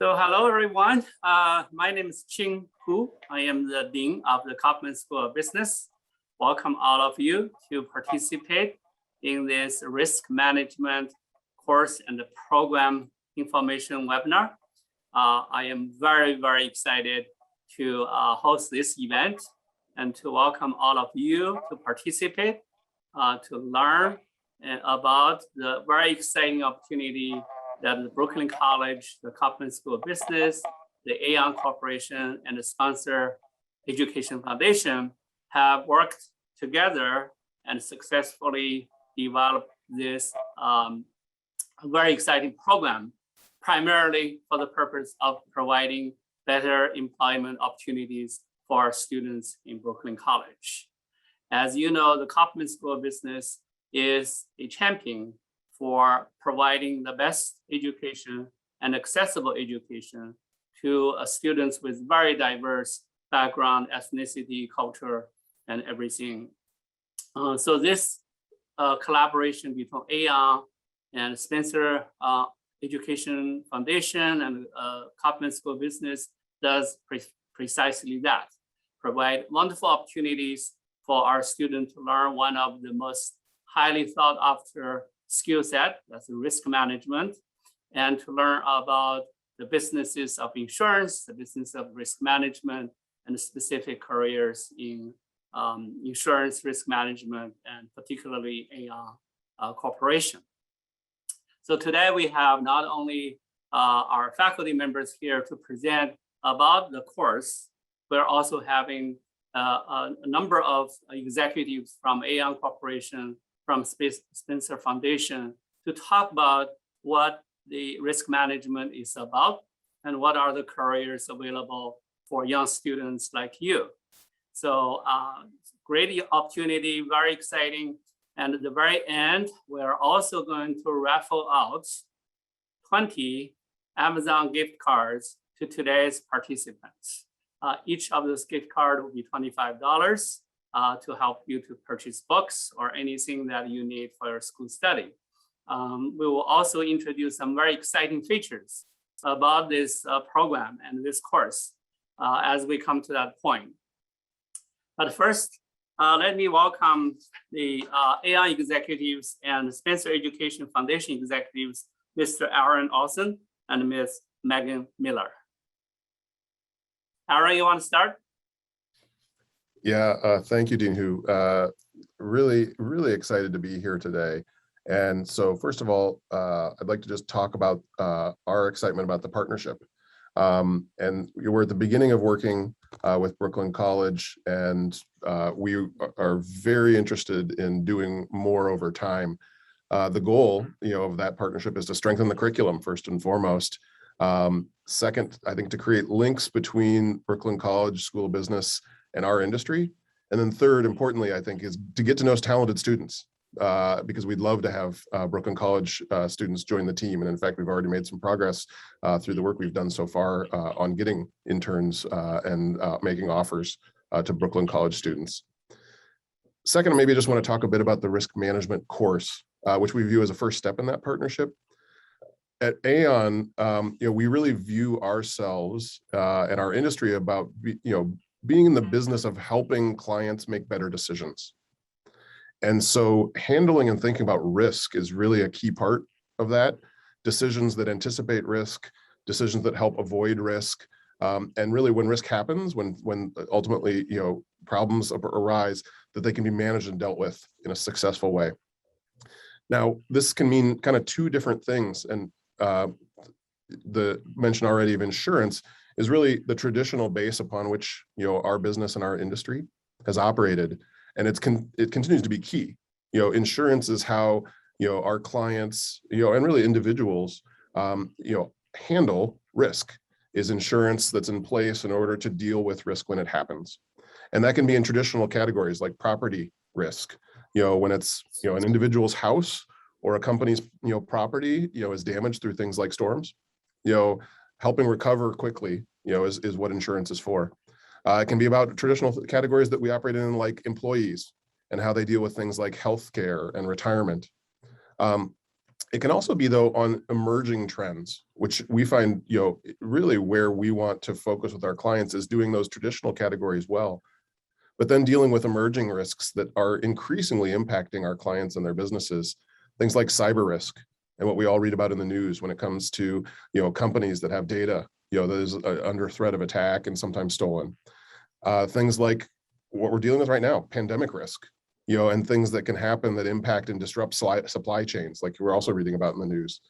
So hello, everyone. My name is Ching Hu. I am the Dean of the Koppelman School of Business. Welcome all of you to participate in this risk management course and the program information webinar. I am very excited to host this event and to welcome all of you to participate, to learn about the very exciting opportunity that the Brooklyn College, the Koppelman School of Business, the Aon Corporation, and the Sponsor Education Foundation have worked together and successfully developed this very exciting program, primarily for the purpose of providing better employment opportunities for our students in Brooklyn College. As you know, the Koppelman School of Business is a champion for providing the best education and accessible education to students with very diverse background, ethnicity, culture, and everything. So this collaboration between Aon and Spencer Education Foundation and Koppelman School of Business does precisely that, provide wonderful opportunities for our students to learn one of the most highly sought after skill set, that's risk management, and to learn about the businesses of insurance, the business of risk management, and specific careers in insurance risk management, and particularly Aon Corporation. So today we have not only our faculty members here to present about the course, we're also having a number of executives from Aon Corporation, from Spencer Foundation, to talk about what the risk management is about and what are the careers available for young students like you. So great opportunity, very exciting. And at the very end, we're also going to raffle out 20 Amazon gift cards to today's participants. Each of those gift cards will be $25. To help you to purchase books or anything that you need for your school study. We will also introduce some very exciting features about this program and this course as we come to that point. But first, let me welcome the Aon executives and Spencer Education Foundation executives, Mr. Aaron Olson and Ms. Megan Miller. Aaron, you want to start? Yeah, thank you, Dean Hu. Really excited to be here today. And so first of all, I'd like to just talk about our excitement about the partnership. And we're at the beginning of working with Brooklyn College, and we are very interested in doing more over time. The goal, of that partnership is to strengthen the curriculum first and foremost. Second, I think to create links between Brooklyn College School of Business and our industry. And then third, importantly, I think, is to get to know talented students, because we'd love to have Brooklyn College students join the team. And in fact, we've already made some progress through the work we've done so far on getting interns and making offers to Brooklyn College students. Second, I maybe just want to talk a bit about the risk management course, which we view as a first step in that partnership. At Aon, we really view ourselves and our industry about, being in the business of helping clients make better decisions. And so handling and thinking about risk is really a key part of that. Decisions that anticipate risk, decisions that help avoid risk, and really when risk happens, when ultimately, problems arise, that they can be managed and dealt with in a successful way. Now, this can mean kind of two different things. And the mention already of insurance is really the traditional base upon which our business and our industry has operated, and it continues to be key. Insurance is how our clients and really individuals handle risk. Is insurance that's in place in order to deal with risk when it happens, and that can be in traditional categories like property risk. When it's an individual's house or a company's property is damaged through things like storms. Helping recover quickly, is what insurance is for. It can be about traditional categories that we operate in, like employees and how they deal with things like healthcare and retirement. It can also be, though, on emerging trends, which we find, really where we want to focus with our clients is doing those traditional categories well, but then dealing with emerging risks that are increasingly impacting our clients and their businesses, things like cyber risk and what we all read about in the news when it comes to, companies that have data, that is under threat of attack and sometimes stolen. Things like what we're dealing with right now, pandemic risk, and things that can happen that impact and disrupt supply chains, like we're also reading about in the news.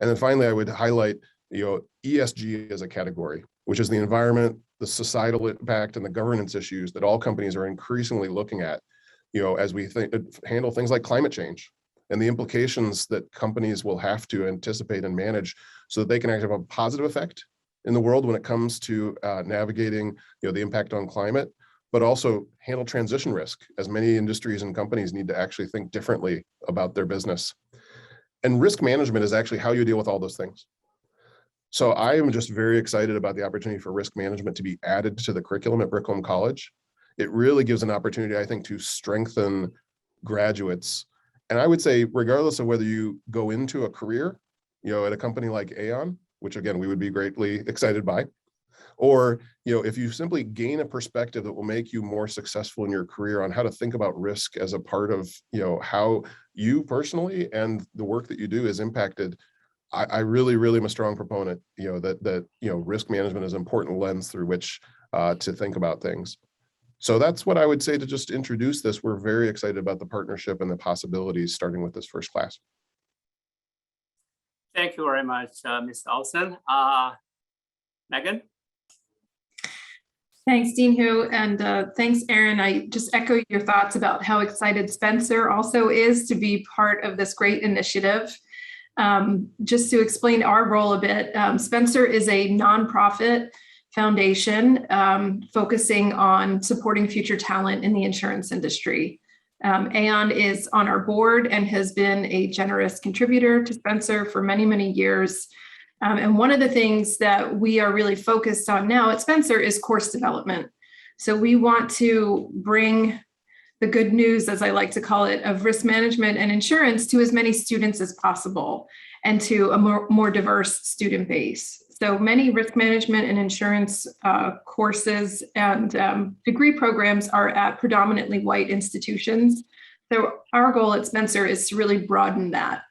And then finally, I would highlight, ESG as a category, which is the environment, the societal impact, and the governance issues that all companies are increasingly looking at, as we handle things like climate change and the implications that companies will have to anticipate and manage so that they can actually have a positive effect in the world when it comes to navigating, the impact on climate, but also handle transition risk, as many industries and companies need to actually think differently about their business. And risk management is actually how you deal with all those things. So I am just very excited about the opportunity for risk management to be added to the curriculum at Brooklyn College. It really gives an opportunity, I think, to strengthen graduates. And I would say, regardless of whether you go into a career, at a company like Aon, which again, we would be greatly excited by, or, if you simply gain a perspective that will make you more successful in your career on how to think about risk as a part of, how you personally and the work that you do is impacted, I really, really am a strong proponent, that risk management is an important lens through which to think about things. So that's what I would say to just introduce this. We're very excited about the partnership and the possibilities starting with this first class. Thank you very much, Ms. Olson. Megan? Thanks, Dean Hu, and thanks, Aaron. I just echo your thoughts about how excited Spencer also is to be part of this great initiative. Just to explain our role a bit, Spencer is a nonprofit foundation focusing on supporting future talent in the insurance industry. Aon is on our board and has been a generous contributor to Spencer for many, many years. And one of the things that we are really focused on now at Spencer is course development. So we want to bring the good news, as I like to call it, of risk management and insurance to as many students as possible and to a more diverse student base. So many risk management and insurance courses and degree programs are at predominantly white institutions. So our goal at Spencer is to really broaden that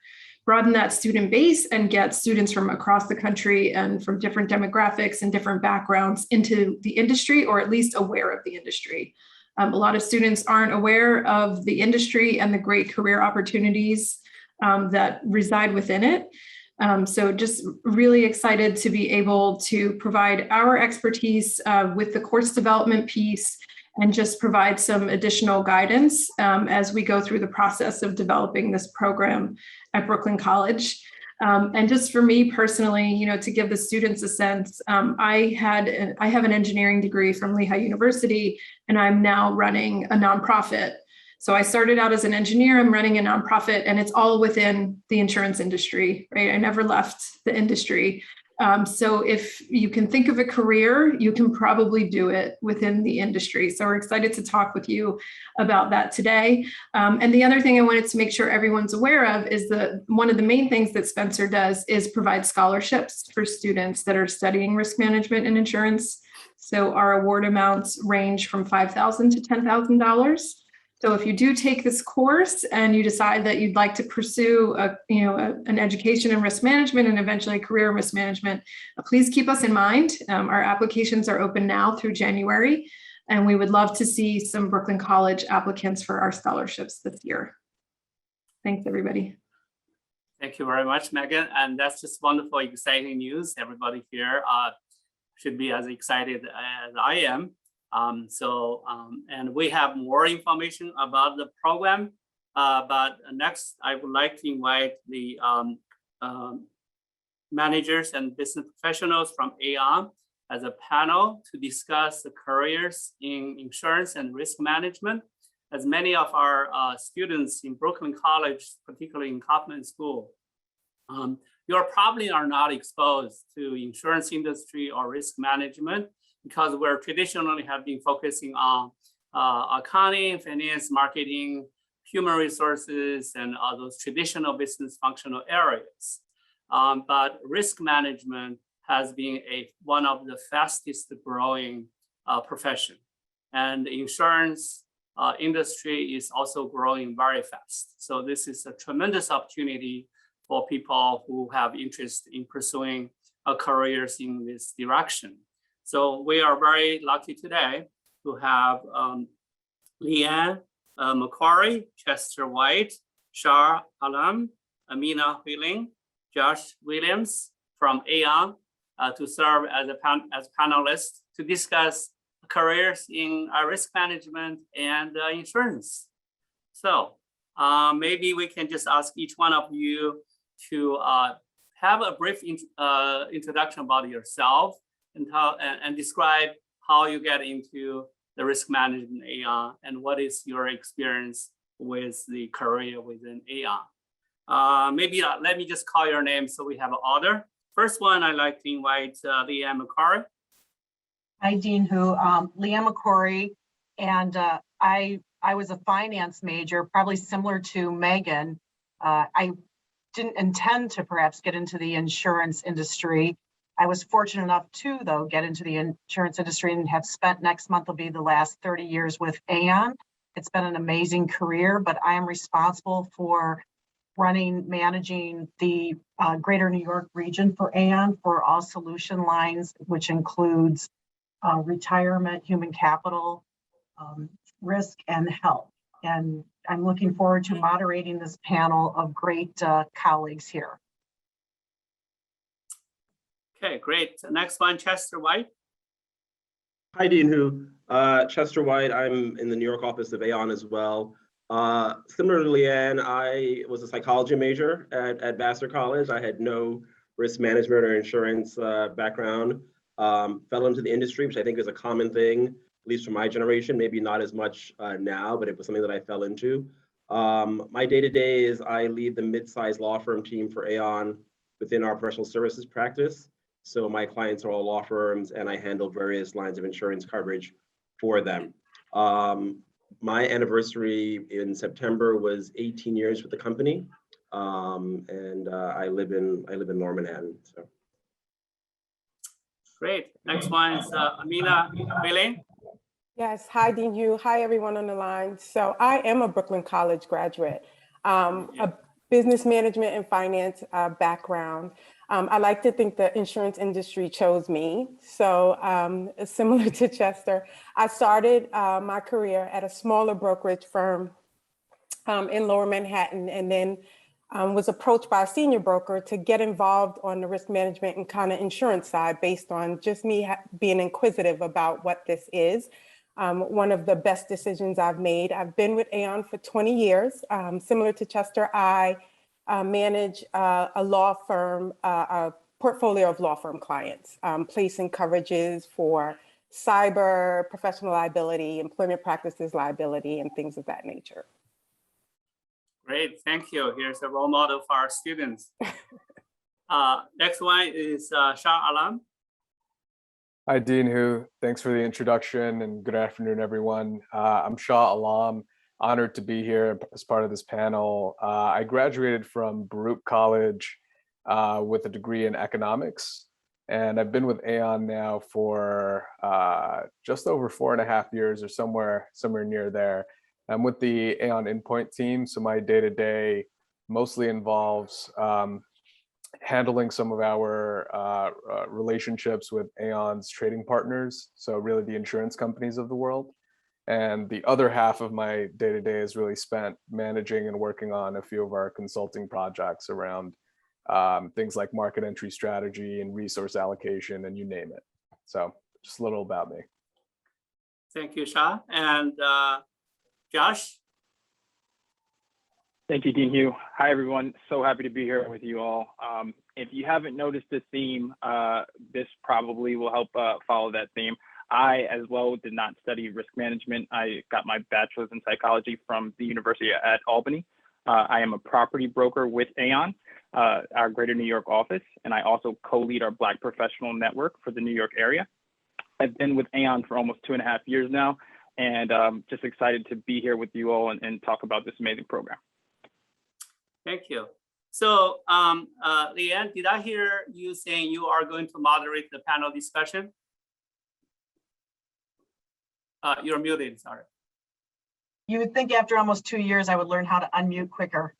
student base and get students from across the country and from different demographics and different backgrounds into the industry, or at least aware of the industry. A lot of students aren't aware of the industry and the great career opportunities that reside within it. So just really excited to be able to provide our expertise with the course development piece and just provide some additional guidance as we go through the process of developing this program at Brooklyn College. And just for me personally, to give the students a sense, I have an engineering degree from Lehigh University, and I'm now running a nonprofit. So I started out as an engineer, I'm running a nonprofit, and it's all within the insurance industry, right? I never left the industry. So if you can think of a career, you can probably do it within the industry. So we're excited to talk with you about that today. And the other thing I wanted to make sure everyone's aware of is that one of the main things that Spencer does is provide scholarships for students that are studying risk management and insurance. So our award amounts range from $5,000 to $10,000. So if you do take this course and you decide that you'd like to pursue an education in risk management and eventually a career in risk management, please keep us in mind. Our applications are open now through January, and we would love to see some Brooklyn College applicants for our scholarships this year. Thanks, everybody. Thank you very much, Megan. And that's just wonderful, exciting news. Everybody here should be as excited as I am. And we have more information about the program, but next I would like to invite the managers and business professionals from Aon as a panel to discuss the careers in insurance and risk management. As many of our students in Brooklyn College, particularly in Koppelman School, you probably are not exposed to insurance industry or risk management, because we're traditionally have been focusing on accounting, finance, marketing, human resources and all those traditional business functional areas. But risk management has been one of the fastest growing profession. And the insurance industry is also growing very fast. So this is a tremendous opportunity for people who have interest in pursuing careers in this direction. So we are very lucky today to have Leanne Macquarie, Chester White, Shar Alam, Amina Huiling, Josh Williams from Aon to serve as panelists to discuss careers in risk management and insurance. So maybe we can just ask each one of you to have a brief introduction about yourself and describe how you get into the risk management Aon and what is your experience with the career within Aon. Maybe let me just call your name so we have an order. First one, I'd like to invite Leanne Macquarie. Hi, Dean Hu. Leanne Macquarie, and I was a finance major, probably similar to Megan. I didn't intend to perhaps get into the insurance industry. I was fortunate enough to, though, get into the insurance industry and have spent, next month will be the last 30 years with Aon. It's been an amazing career, but I am responsible for managing the greater New York region for Aon for all solution lines, which includes retirement, human capital, risk, and health. And I'm looking forward to moderating this panel of great colleagues here. Okay, great. Next one, Chester White. Hi, Dean Hu. Chester White. I'm in the New York office of Aon as well. Similar to Leanne, I was a psychology major at Vassar College. I had no risk management or insurance background. Fell into the industry, which I think is a common thing, at least for my generation, maybe not as much now, but it was something that I fell into. My day-to-day is I lead the mid-sized law firm team for Aon within our professional services practice. So my clients are all law firms and I handle various lines of insurance coverage for them. My anniversary in September was 18 years with the company. And I live in Lower Manhattan, so. Great. Next one is Amina Huiling. Yes. Hi, Dean Hu. Hi, everyone on the line. So I am a Brooklyn College graduate, a business management and finance background. I like to think the insurance industry chose me. So similar to Chester, I started my career at a smaller brokerage firm in Lower Manhattan, and then was approached by a senior broker to get involved on the risk management and kind of insurance side based on just me being inquisitive about what this is. One of the best decisions I've made. I've been with Aon for 20 years. Similar to Chester, I manage a law firm, a portfolio of law firm clients, placing coverages for cyber, professional liability, employment practices liability, and things of that nature. Great, thank you. Here's a role model for our students. Next one is Shah Alam. Hi, Dean Hu. Thanks for the introduction and good afternoon, everyone. I'm Shah Alam, honored to be here as part of this panel. I graduated from Baruch College with a degree in economics, and I've been with Aon now for just over 4.5 years or somewhere near there. I'm with the Aon Endpoint team, so my day-to-day mostly involves handling some of our relationships with Aon's trading partners, so really the insurance companies of the world. And the other half of my day-to-day is really spent managing and working on a few of our consulting projects around things like market entry strategy and resource allocation, and you name it. So just a little about me. Thank you, Shah. And Josh. Thank you, Dean Hu. Hi, everyone. So happy to be here with you all. If you haven't noticed the theme, this probably will help follow that theme. I, as well, did not study risk management. I got my bachelor's in psychology from the University at Albany. I am a property broker with Aon, our Greater New York office, and I also co-lead our Black professional network for the New York area. I've been with Aon for almost 2.5 years now, and just excited to be here with you all and talk about this amazing program. Thank you. So, Leanne, did I hear you saying you are going to moderate the panel discussion? You're muted, sorry. You would think after almost 2 years, I would learn how to unmute quicker.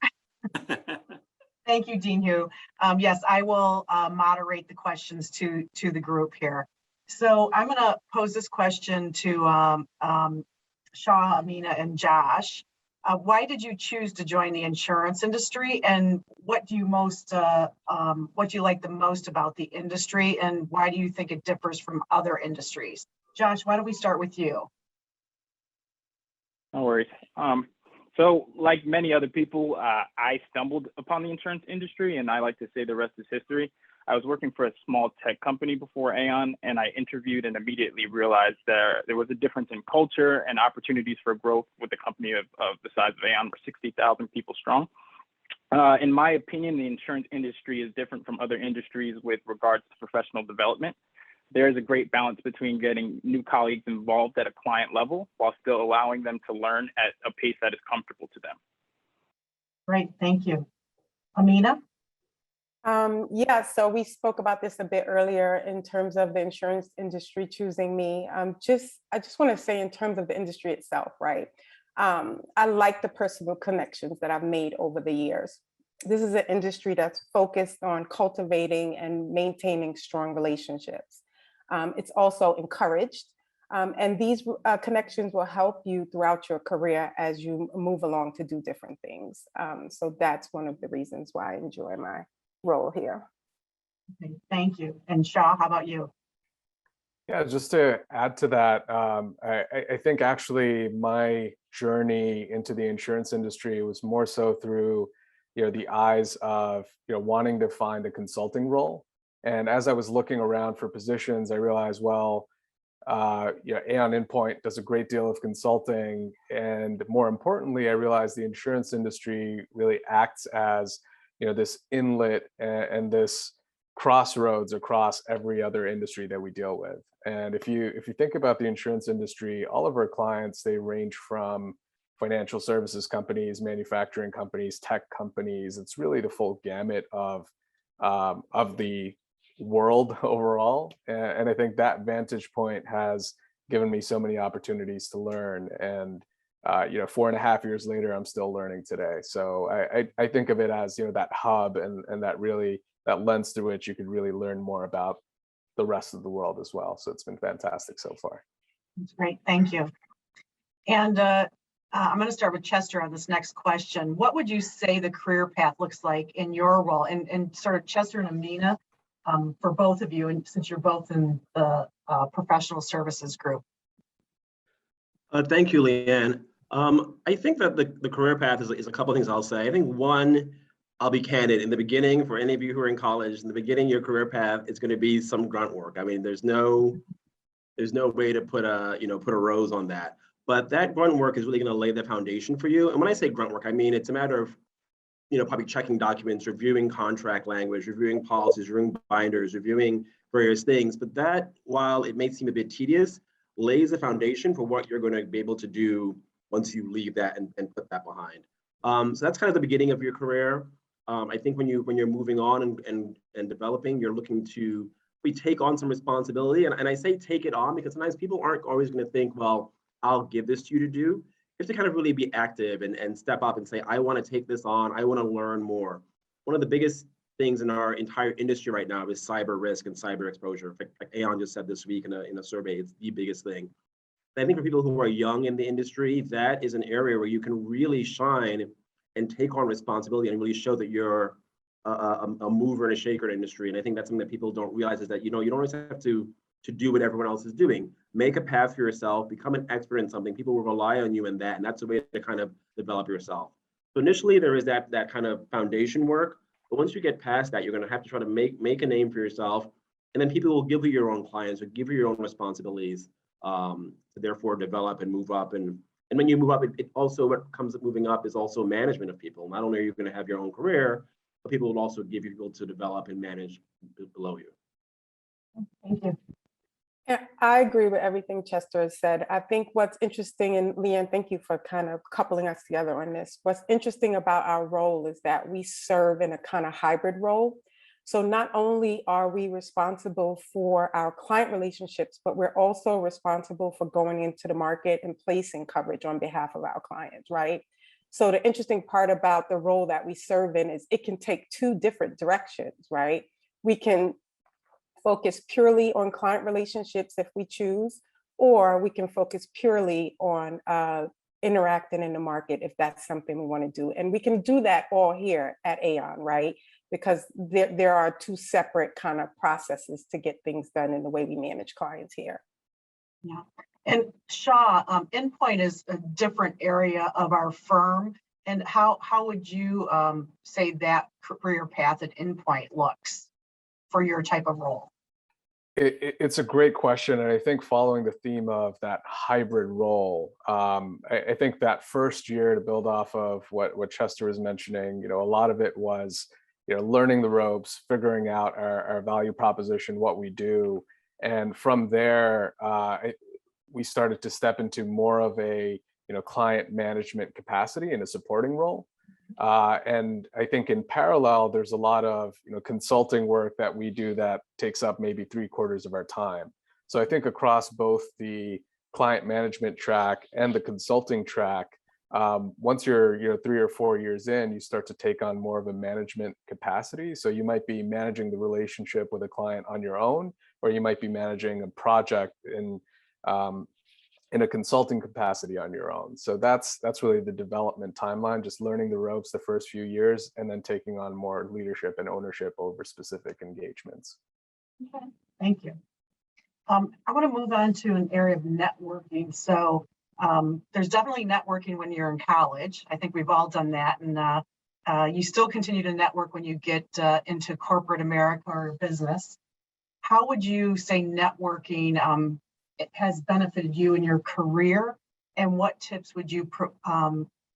Thank you, Dean Hu. Yes, I will moderate the questions to the group here. So I'm going to pose this question to Shaw, Amina, and Josh. Why did you choose to join the insurance industry, and what do you like the most about the industry, and why do you think it differs from other industries? Josh, why don't we start with you? No worries. So like many other people, I stumbled upon the insurance industry, and I like to say the rest is history. I was working for a small tech company before Aon, and I interviewed and immediately realized there was a difference in culture and opportunities for growth with a company of the size of Aon. We're 60,000 people strong. In my opinion, the insurance industry is different from other industries with regards to professional development. There is a great balance between getting new colleagues involved at a client level while still allowing them to learn at a pace that is comfortable to them. Great, thank you. Amina? Yeah, so we spoke about this a bit earlier in terms of the insurance industry choosing me. I just want to say in terms of the industry itself, right? I like the personal connections that I've made over the years. This is an industry that's focused on cultivating and maintaining strong relationships. It's also encouraged, and these connections will help you throughout your career as you move along to do different things. So that's one of the reasons why I enjoy my role here. Okay, thank you. And Shaw, how about you? Yeah, just to add to that, I think actually my journey into the insurance industry was more so through, the eyes of, wanting to find a consulting role. And as I was looking around for positions, I realized, well, Aon Endpoint does a great deal of consulting. And more importantly, I realized the insurance industry really acts as, this inlet and this crossroads across every other industry that we deal with. And if you think about the insurance industry, all of our clients, they range from financial services companies, manufacturing companies, tech companies. It's really the full gamut of the world overall. And I think that vantage point has given me so many opportunities to learn. And 4.5 years later, I'm still learning today. So I think of it as, that hub and that lens through which you could really learn more about the rest of the world as well. So it's been fantastic so far. That's great, thank you. And I'm going to start with Chester on this next question. What would you say the career path looks like in your role? And sort of Chester and Amina, for both of you, and since you're both in the professional services group. Thank you, Leanne. I think that the career path is a couple of things I'll say. I think one, I'll be candid. In the beginning, for any of you who are in college, in the beginning, your career path is going to be some grunt work. I mean, there's no way to put a rose on that. But that grunt work is really going to lay the foundation for you. And when I say grunt work, I mean it's a matter of probably checking documents, reviewing contract language, reviewing policies, reviewing binders, reviewing various things. But that, while it may seem a bit tedious, lays the foundation for what you're going to be able to do once you leave that and put that behind. So that's kind of the beginning of your career. I think when you're moving on and developing, you're looking to take on some responsibility. And I say take it on because sometimes people aren't always going to think, well, I'll give this to you to do. You have to kind of really be active and step up and say, I want to take this on. I want to learn more. One of the biggest things in our entire industry right now is cyber risk and cyber exposure. Like Aon just said this week in a survey, it's the biggest thing. And I think for people who are young in the industry, that is an area where you can really shine and take on responsibility and really show that you're a mover and a shaker in the industry. And I think that's something that people don't realize is that, you don't always have to do what everyone else is doing. Make a path for yourself, become an expert in something. People will rely on you in that. And that's a way to kind of develop yourself. So initially there is that kind of foundation work. But once you get past that, you're going to have to try to make a name for yourself. And then people will give you your own clients or give you your own responsibilities to therefore develop and move up. And when you move up, it also, what comes with moving up is also management of people. Not only are you going to have your own career, but people will also give you people to develop and manage below you. Thank you. Yeah, I agree with everything Chester has said. I think what's interesting, and Leanne, thank you for kind of coupling us together on this. What's interesting about our role is that we serve in a kind of hybrid role. So not only are we responsible for our client relationships, but we're also responsible for going into the market and placing coverage on behalf of our clients, right? So the interesting part about the role that we serve in is it can take two different directions, right? We can focus purely on client relationships if we choose, or we can focus purely on interacting in the market if that's something we want to do. And we can do that all here at Aon, right? Because there are two separate kind of processes to get things done in the way we manage clients here. Yeah. And Shaw, Endpoint is a different area of our firm. And how would you say that career path at Endpoint looks for your type of role? It's a great question. And I think following the theme of that hybrid role, I think that first year, to build off of what Chester was mentioning, a lot of it was, learning the ropes, figuring out our value proposition, what we do. And from there, we started to step into more of a, client management capacity in a supporting role. And I think in parallel, there's a lot of consulting work that we do that takes up maybe 3/4 of our time. So I think across both the client management track and the consulting track, once you're 3 or 4 years in, you start to take on more of a management capacity. So you might be managing the relationship with a client on your own, or you might be managing a project in a consulting capacity on your own. So that's really the development timeline, just learning the ropes the first few years and then taking on more leadership and ownership over specific engagements. Okay, thank you. I want to move on to an area of networking. So there's definitely networking when you're in college. I think we've all done that. And you still continue to network when you get into corporate America or business. How would you say networking it has benefited you in your career, and what tips would you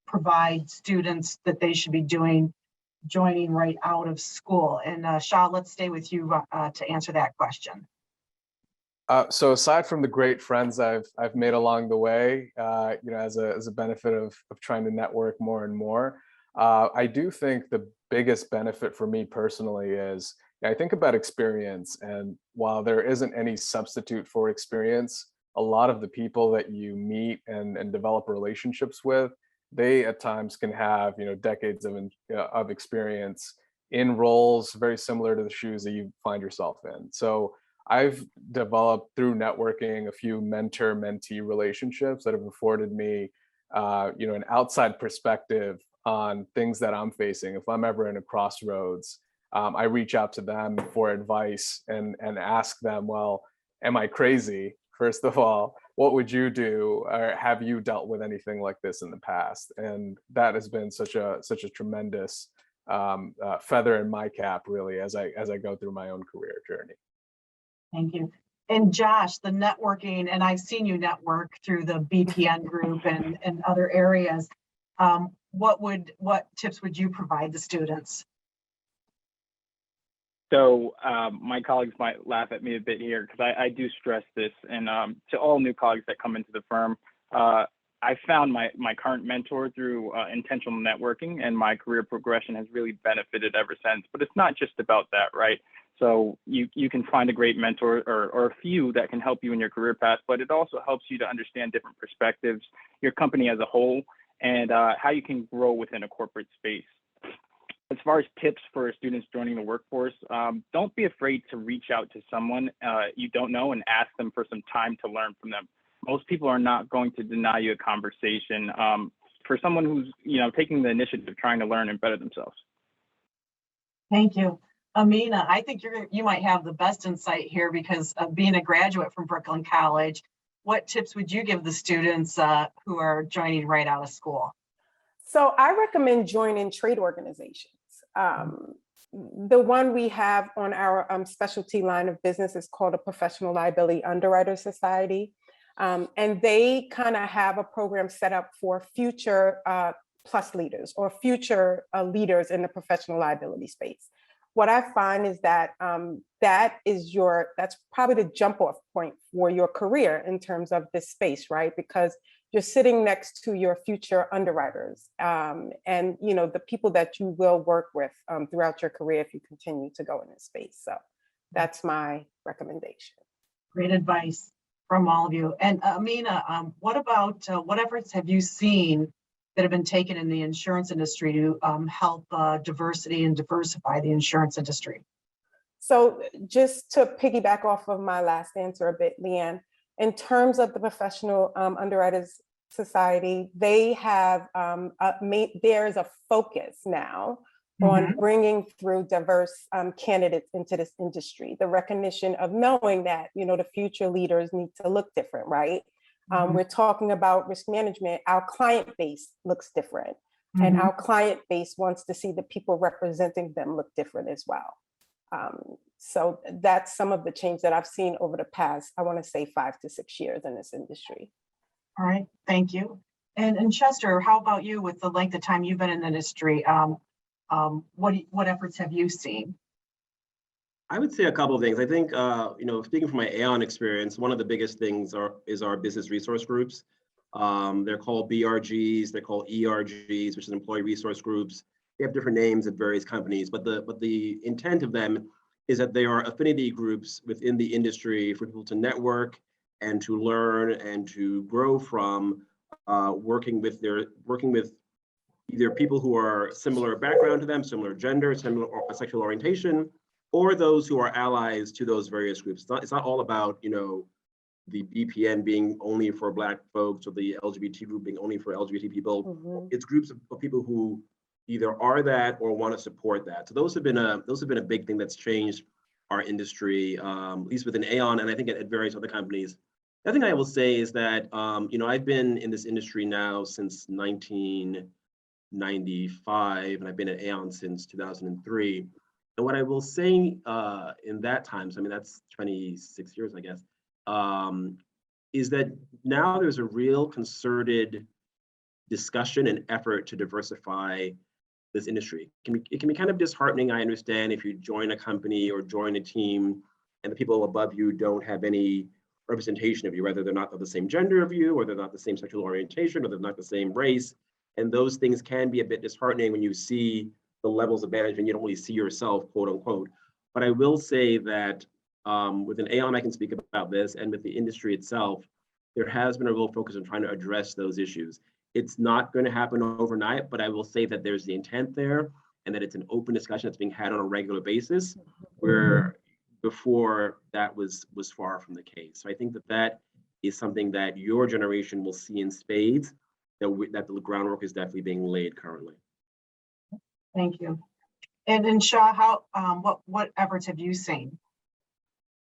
provide students that they should be joining right out of school? And Shaw, let's stay with you to answer that question. So aside from the great friends I've made along the way, as a benefit of trying to network more and more, I do think the biggest benefit for me personally is I think about experience. And while there isn't any substitute for experience, a lot of the people that you meet and develop relationships with, they at times can have decades of experience in roles very similar to the shoes that you find yourself in. So I've developed through networking a few mentor-mentee relationships that have afforded me an outside perspective on things that I'm facing. If I'm ever in a crossroads, I reach out to them for advice and ask them, well, am I crazy? First of all, what would you do? Or have you dealt with anything like this in the past? And that has been such a tremendous feather in my cap, really, as I go through my own career journey. Thank you. And Josh, the networking, and I've seen you network through the BPN group and other areas. What tips would you provide the students? So my colleagues might laugh at me a bit here because I do stress this, and to all new colleagues that come into the firm, I found my current mentor through intentional networking, and my career progression has really benefited ever since. But it's not just about that, right? So you can find a great mentor or a few that can help you in your career path, but it also helps you to understand different perspectives, your company as a whole, and how you can grow within a corporate space. As far as tips for students joining the workforce, don't be afraid to reach out to someone you don't know and ask them for some time to learn from them. Most people are not going to deny you a conversation for someone who's taking the initiative, trying to learn and better themselves. Thank you. Amina, I think you might have the best insight here because of being a graduate from Brooklyn College. What tips would you give the students who are joining right out of school? So I recommend joining trade organizations. The one we have on our specialty line of business is called a Professional Liability Underwriter Society. And they kind of have a program set up for future plus leaders or future leaders in the professional liability space. what I find is that that's probably the jump off point for your career in terms of this space, right? Because you're sitting next to your future underwriters and the people that you will work with throughout your career if you continue to go in this space. So that's my recommendation. Great advice from all of you. And Amina, what about what efforts have you seen that have been taken in the insurance industry to help diversity and diversify the insurance industry? So just to piggyback off of my last answer a bit, Leanne, in terms of the Professional Underwriters Society, they have there is a focus now on bringing through diverse candidates into this industry. The recognition of knowing that the future leaders need to look different, right? We're talking about risk management. Our client base looks different, and our client base wants to see the people representing them look different as well. So that's some of the change that I've seen over the past, I want to say 5 to 6 years in this industry. All right, thank you. And Chester, how about you with the length of time you've been in the industry? What efforts have you seen? I would say a couple of things. I think, speaking from my Aon experience, one of the biggest things is our business resource groups. They're called BRGs, they're called ERGs, which is employee resource groups. They have different names at various companies, but the intent of them is that they are affinity groups within the industry for people to network and to learn and to grow from working with either people who are similar background to them, similar gender, similar sexual orientation, or those who are allies to those various groups. It's not all about, the BPN being only for Black folks or the LGBT group being only for LGBT people. It's groups of people who either are that or want to support that. So those have been a big thing that's changed our industry, at least within Aon, and I think at various other companies. The other thing I will say is that, I've been in this industry now since 1995, and I've been at Aon since 2003. And what I will say in that time, so that's 26 years, I guess, is that now there's a real concerted discussion and effort to diversify this industry. It can be kind of disheartening, I understand, if you join a company or join a team and the people above you don't have any representation of you, whether they're not of the same gender of you, or they're not the same sexual orientation, or they're not the same race. And those things can be a bit disheartening when you see the levels of management, you don't really see yourself, quote unquote. But I will say that within Aon, I can speak about this, and with the industry itself, there has been a real focus on trying to address those issues. It's not going to happen overnight, but I will say that there's the intent there, and that it's an open discussion that's being had on a regular basis, where before that was far from the case. So I think that is something that your generation will see in spades, that the groundwork is definitely being laid currently. Thank you. And Shah, what efforts have you seen?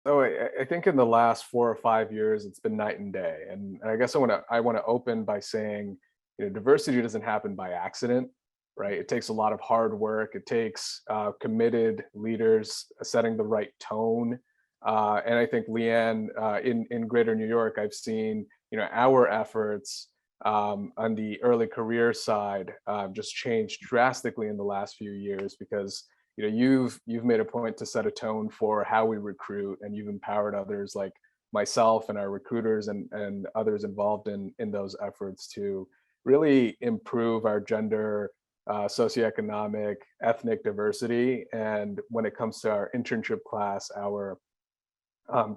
So I think in the last 4 or 5 years, it's been night and day. And I guess I want to open by saying, diversity doesn't happen by accident, right? It takes a lot of hard work. It takes committed leaders setting the right tone. And I think, Leanne, in Greater New York, I've seen, our efforts on the early career side just changed drastically in the last few years, because you've made a point to set a tone for how we recruit, and you've empowered others like myself and our recruiters and others involved in those efforts to really improve our gender, socioeconomic, ethnic diversity. And when it comes to our internship class, our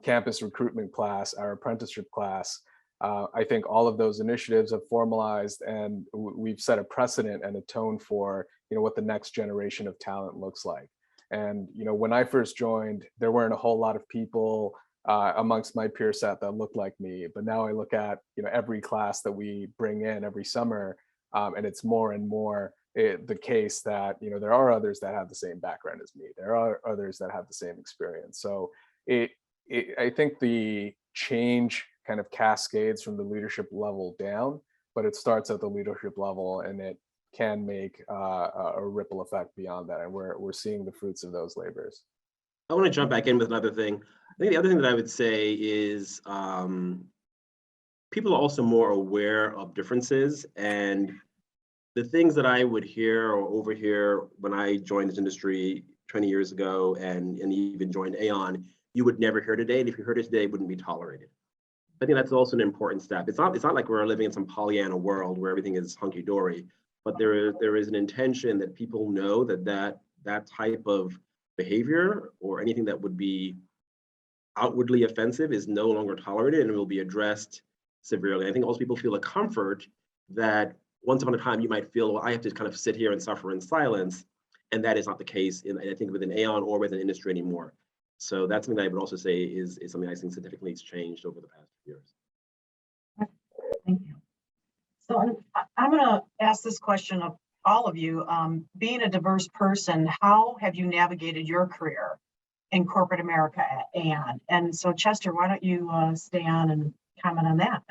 campus recruitment class, our apprenticeship class, I think all of those initiatives have formalized, and we've set a precedent and a tone for what the next generation of talent looks like. And when I first joined, there weren't a whole lot of people amongst my peer set that looked like me. But now I look at every class that we bring in every summer, and it's more and more the case that there are others that have the same background as me. There are others that have the same experience. So I think the change kind of cascades from the leadership level down, but it starts at the leadership level, and it can make a ripple effect beyond that. And we're seeing the fruits of those labors. I want to jump back in with another thing. I think the other thing that I would say is people are also more aware of differences, and the things that I would hear or overhear when I joined this industry 20 years ago and even joined Aon, you would never hear today. And if you heard it today, it wouldn't be tolerated. I think that's also an important step. It's not like we're living in some Pollyanna world where everything is hunky-dory, but there is an intention that people know that type of behavior or anything that would be outwardly offensive is no longer tolerated and will be addressed severely. I think also people feel a comfort that once upon a time you might feel, well, I have to kind of sit here and suffer in silence, and that is not the case I think within Aon or within industry anymore. So that's something that I would also say is something I think significantly has changed over the past few years. Thank you. So I'm going to ask this question of all of you. Being a diverse person, how have you navigated your career in corporate America at Aon? And so Chester, why don't you stay on and comment on that?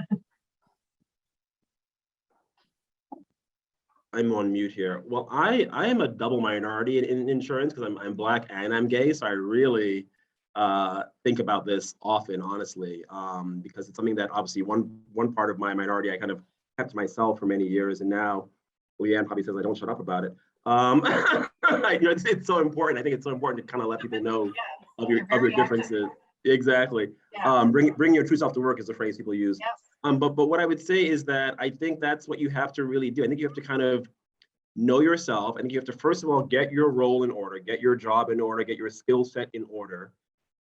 I'm on mute here. Well, I am a double minority in insurance because I'm Black and I'm gay. So I really think about this often, honestly, because it's something that obviously one part of my minority I kind of kept to myself for many years, and now Leanne probably says I don't shut up about it. It's so important. I think it's so important to kind of let people know of your differences. Exactly. Yeah. Bring your true self to work is the phrase people use. Yes. But what I would say is that I think that's what you have to really do. I think you have to kind of know yourself. I think you have to, first of all, get your role in order, get your job in order, get your skill set in order.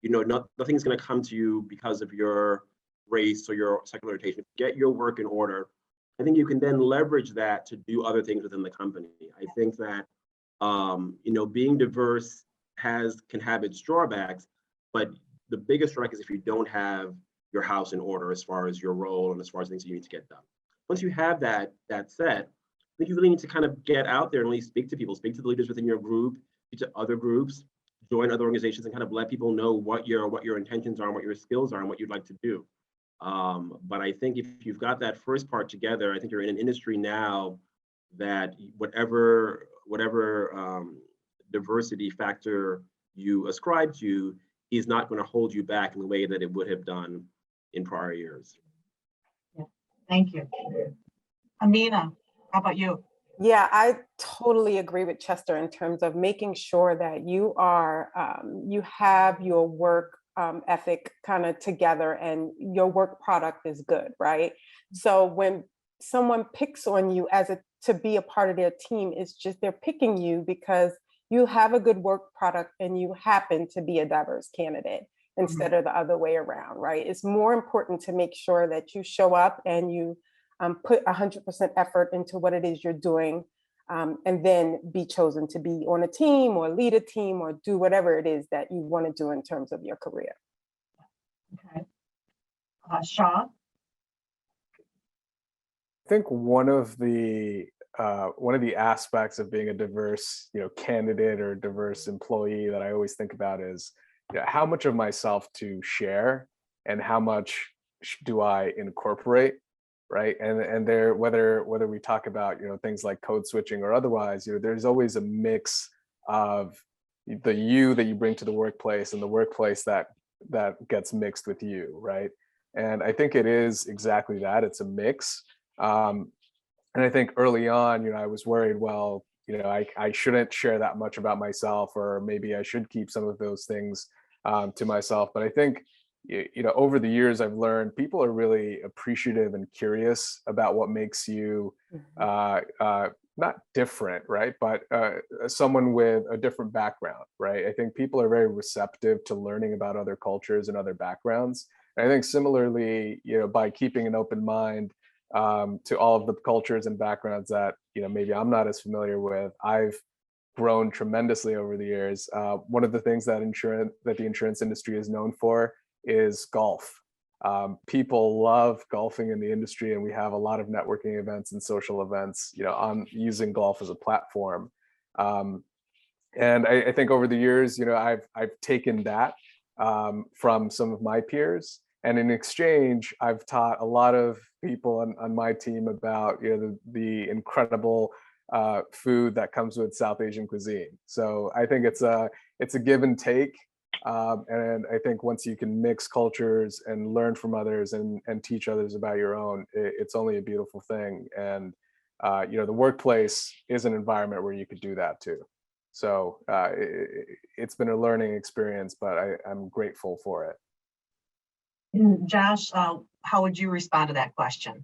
Nothing's going to come to you because of your race or your sexual orientation. Get your work in order. I think you can then leverage that to do other things within the company. I think that being diverse can have its drawbacks, but the biggest drawback is if you don't have your house in order as far as your role and as far as things you need to get done. Once you have that set, I think you really need to kind of get out there and really speak to people, speak to the leaders within your group, speak to other groups, join other organizations, and kind of let people know what your intentions are and what your skills are and what you'd like to do. But I think if you've got that first part together, I think you're in an industry now that whatever diversity factor you ascribe to is not going to hold you back in the way that it would have done in prior years. Yeah. Thank you. Amina, how about you? Yeah, I totally agree with Chester in terms of making sure that you have your work ethic kind of together and your work product is good, right? So when someone picks on you to be a part of their team, it's just they're picking you because you have a good work product and you happen to be a diverse candidate instead of the other way around, right? It's more important to make sure that you show up and you put 100% effort into what it is you're doing, and then be chosen to be on a team or lead a team or do whatever it is that you want to do in terms of your career. Okay. Shaw? I think one of the aspects of being a diverse, candidate or diverse employee that I always think about is how much of myself to share and how much do I incorporate, right? And there, whether we talk about things like code switching or otherwise, there's always a mix of the you that you bring to the workplace and the workplace that gets mixed with you, right? And I think it is exactly that. It's a mix. And I think early on, I was worried, well, I shouldn't share that much about myself, or maybe I should keep some of those things to myself. But I think, over the years, I've learned people are really appreciative and curious about what makes you not different, right? But someone with a different background, right? I think people are very receptive to learning about other cultures and other backgrounds. And I think similarly, by keeping an open mind to all of the cultures and backgrounds that maybe I'm not as familiar with, I've grown tremendously over the years. One of the things that the insurance industry is known for is golf. People love golfing in the industry, and we have a lot of networking events and social events, on using golf as a platform. And I think over the years, I've taken that from some of my peers. And in exchange, I've taught a lot of people on my team about the incredible food that comes with South Asian cuisine. So I think it's a give and take. And I think once you can mix cultures and learn from others and teach others about your own, it's only a beautiful thing. And the workplace is an environment where you could do that too. So it's been a learning experience, but I'm grateful for it. And Josh, how would you respond to that question?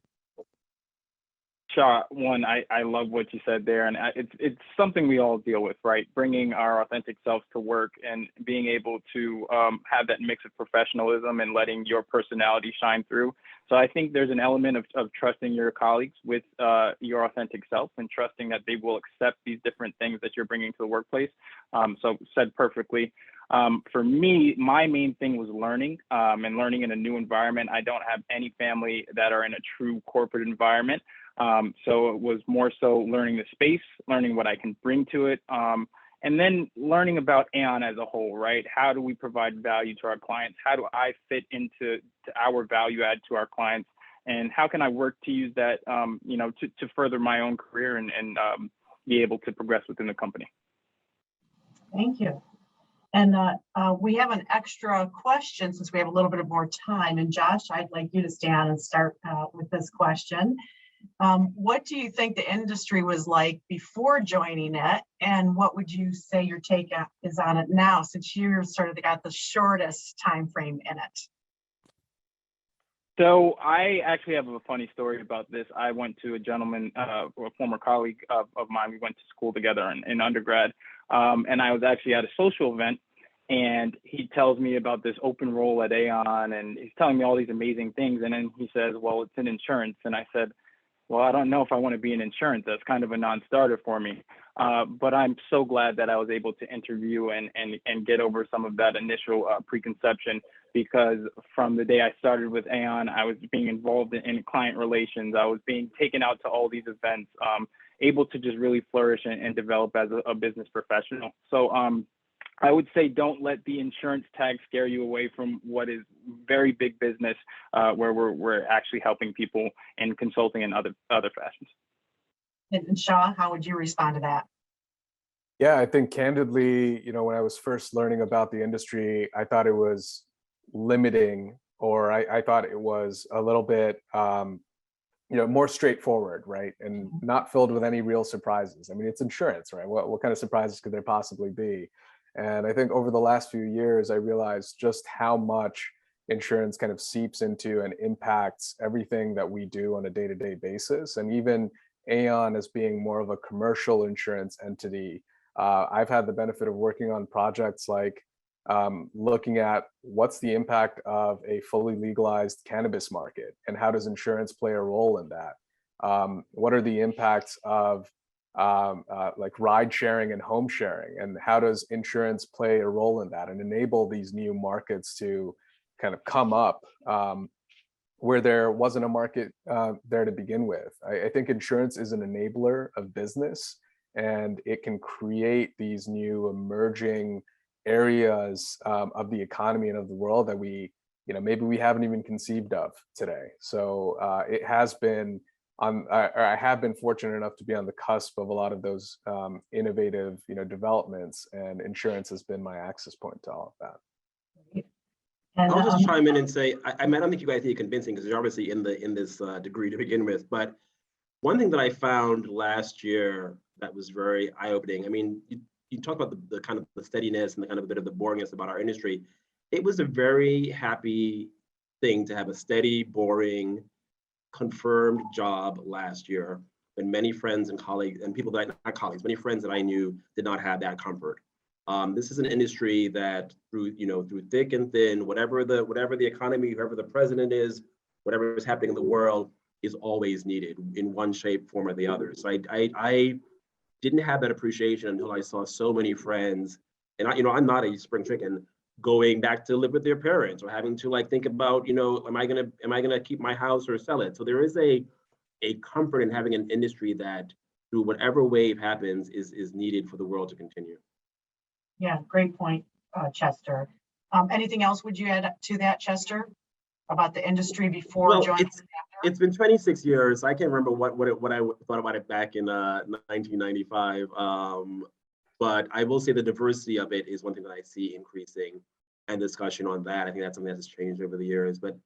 Shaw, one, I love what you said there, and it's something we all deal with, right? Bringing our authentic selves to work and being able to have that mix of professionalism and letting your personality shine through. So I think there's an element of trusting your colleagues with your authentic self and trusting that they will accept these different things that you're bringing to the workplace. So said perfectly. For me, my main thing was learning and learning in a new environment. I don't have any family that are in a true corporate environment. So it was more so learning the space, learning what I can bring to it, and then learning about Aon as a whole, right? How do we provide value to our clients? How do I fit into our value add to our clients? And how can I work to use that, to further my own career and be able to progress within the company? Thank you. And we have an extra question since we have a little bit of more time. And Josh, I'd like you to stand and start with this question. What do you think the industry was like before joining it? And what would you say your take is on it now, since you sort of got the shortest time frame in it? So I actually have a funny story about this. I went to a gentleman, a former colleague of mine. We went to school together in undergrad, and I was actually at a social event. And he tells me about this open role at Aon, and he's telling me all these amazing things. And then he says, "Well, it's in insurance." And I said, "Well, I don't know if I want to be in insurance. That's kind of a non-starter for me." But I'm so glad that I was able to interview and get over some of that initial preconception, because from the day I started with Aon, I was being involved in client relations. I was being taken out to all these events, able to just really flourish and develop as a business professional. So I would say don't let the insurance tag scare you away from what is very big business, where we're actually helping people in consulting and other fashions. And Shaw, how would you respond to that? Yeah, I think candidly, when I was first learning about the industry, I thought it was limiting, or I thought it was a little bit, more straightforward, right? And not filled with any real surprises. I mean, it's insurance, right? What kind of surprises could there possibly be? And I think over the last few years, I realized just how much insurance kind of seeps into and impacts everything that we do on a day-to-day basis. And even Aon as being more of a commercial insurance entity, I've had the benefit of working on projects like looking at what's the impact of a fully legalized cannabis market and how does insurance play a role in that? What are the impacts of like ride sharing and home sharing, and how does insurance play a role in that and enable these new markets to kind of come up where there wasn't a market there to begin with? I think insurance is an enabler of business, and it can create these new emerging areas of the economy and of the world that maybe we haven't even conceived of today. So it has been I have been fortunate enough to be on the cusp of a lot of those innovative, developments, and insurance has been my access point to all of that. And, I'll just chime in and say, I don't think you guys need convincing, because you're obviously in this degree to begin with. But one thing that I found last year that was very eye-opening. I mean, you talk about the kind of the steadiness and the kind of a bit of the boringness about our industry. It was a very happy thing to have a steady, boring, confirmed job last year, when many friends and colleagues and people that not colleagues, many friends that I knew did not have that comfort. This is an industry that through thick and thin, whatever the economy, whoever the president is, whatever is happening in the world is always needed in one shape, form, or the other. So I didn't have that appreciation until I saw so many friends, and I'm not a spring chicken, going back to live with their parents or having to think about, am I gonna keep my house or sell it? So there is a comfort in having an industry that through whatever wave happens is needed for the world to continue. Yeah, great point, Chester. Anything else would you add to that, Chester, about the industry before joining? It's been 26 years. I can't remember what I thought about it back in 1995. But I will say the diversity of it is one thing that I see increasing, and discussion on that. I think that's something that has changed over the years. But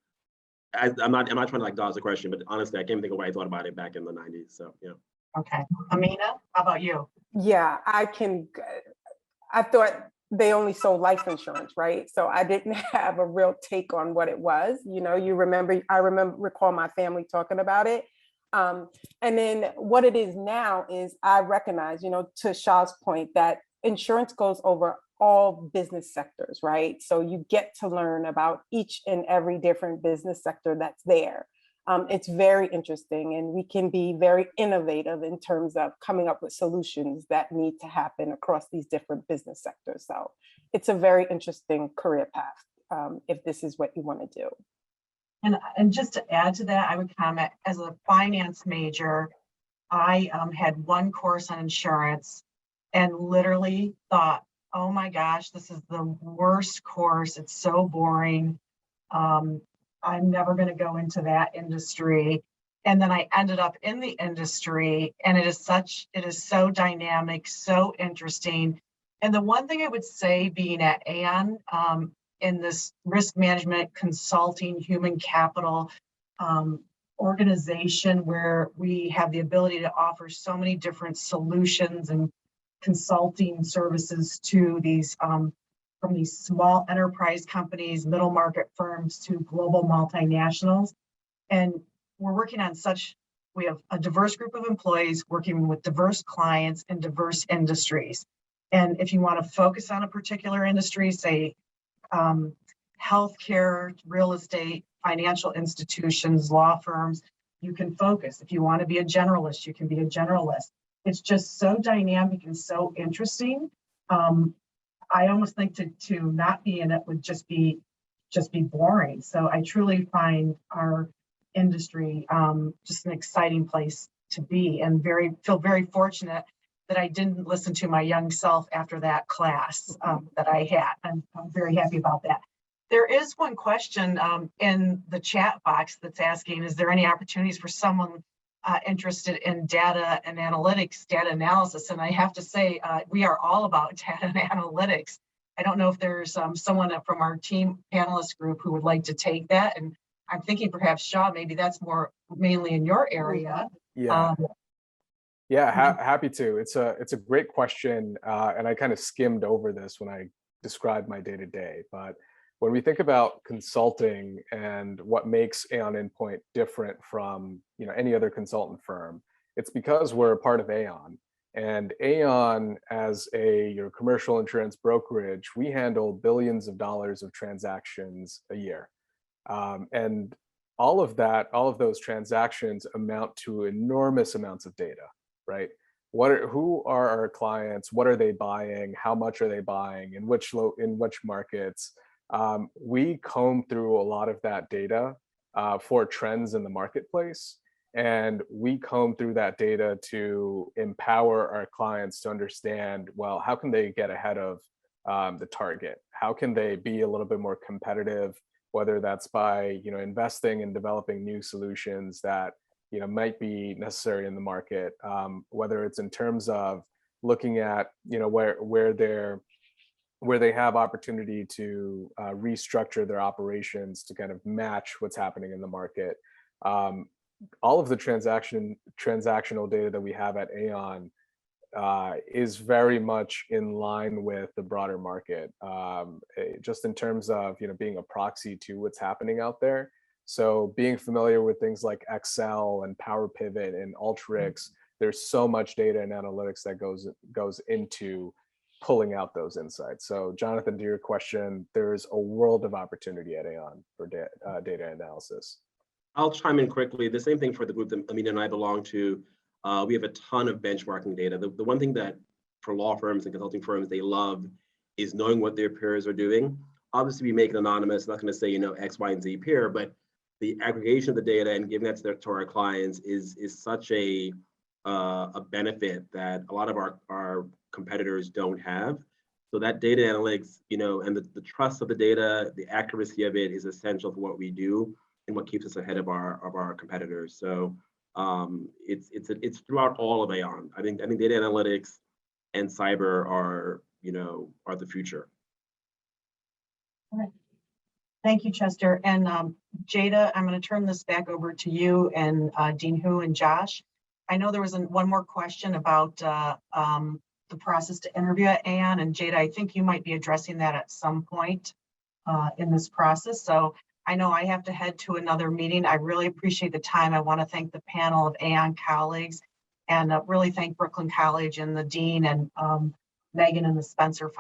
I'm not trying to dodge the question, but honestly, I can't think of what I thought about it back in the 90s. So yeah. Okay, Amina, how about you? Yeah, I can I thought they only sold life insurance, right? So I didn't have a real take on what it was. You know, I recall my family talking about it. And then what it is now is I recognize, you know, to Shaw's point, that insurance goes over all business sectors, right? So you get to learn about each and every different business sector that's there. It's very interesting, and we can be very innovative in terms of coming up with solutions that need to happen across these different business sectors. So it's a very interesting career path if this is what you want to do. And just to add to that, I would comment, as a finance major, I had one course on insurance and literally thought, oh my gosh, this is the worst course. It's so boring. I'm never going to go into that industry. And then I ended up in the industry, and it is so dynamic, so interesting. And the one thing I would say, being at Aon, in this risk management, consulting, human capital organization, where we have the ability to offer so many different solutions and consulting services to these from these small enterprise companies, middle market firms, to global multinationals. And we're working on we have a diverse group of employees working with diverse clients in diverse industries. And if you want to focus on a particular industry, say healthcare, real estate, financial institutions, law firms, you can focus. If you want to be a generalist, you can be a generalist. It's just so dynamic and so interesting. I almost think to not be in it would just be boring. So I truly find our industry just an exciting place to be, and feel very fortunate that I didn't listen to my young self after that class that I had. I'm very happy about that. There is one question in the chat box that's asking, is there any opportunities for someone interested in data and analytics, data analysis? And I have to say, we are all about data and analytics. I don't know if there's someone from our team panelist group who would like to take that. And I'm thinking perhaps, Shaw, maybe that's mainly in your area. Yeah. Happy to. It's a great question, and I kind of skimmed over this when I described my day-to-day. But when we think about consulting and what makes Aon Endpoint different from any other consultant firm, it's because we're a part of Aon. And Aon, as a commercial insurance brokerage, we handle billions of dollars of transactions a year, and all of those transactions amount to enormous amounts of data. Right? Who are our clients? What are they buying? How much are they buying? In which markets? We comb through a lot of that data for trends in the marketplace, and we comb through that data to empower our clients to understand, well, how can they get ahead of the target? How can they be a little bit more competitive? Whether that's by investing in developing new solutions that might be necessary in the market, whether it's in terms of looking at where they have opportunity to restructure their operations to kind of match what's happening in the market. All of the transactional data that we have at Aon is very much in line with the broader market, just in terms of being a proxy to what's happening out there. So being familiar with things like Excel and Power Pivot and Alteryx, there's so much data and analytics that goes into pulling out those insights. So Jonathan, to your question, there's a world of opportunity at Aon for data analysis. I'll chime in quickly. The same thing for the group that Amina and I belong to. We have a ton of benchmarking data. The one thing that for law firms and consulting firms they love is knowing what their peers are doing. Obviously, we make it anonymous. Not going to say X, Y, and Z peer, but the aggregation of the data and giving that to our clients is such a benefit that a lot of our competitors don't have. So that data analytics, and the trust of the data, the accuracy of it is essential for what we do and what keeps us ahead of our competitors. So it's throughout all of Aon. I think data analytics and cyber are the future. All right. Thank you, Chester. And Jada, I'm going to turn this back over to you and Dean Hu and Josh. I know there was one more question about the the process to interview at Aon. And Jada, I think you might be addressing that at some point in this process. So I know I have to head to another meeting. I really appreciate the time. I want to thank the panel of Aon colleagues and really thank Brooklyn College and the Dean and Megan and the Spencer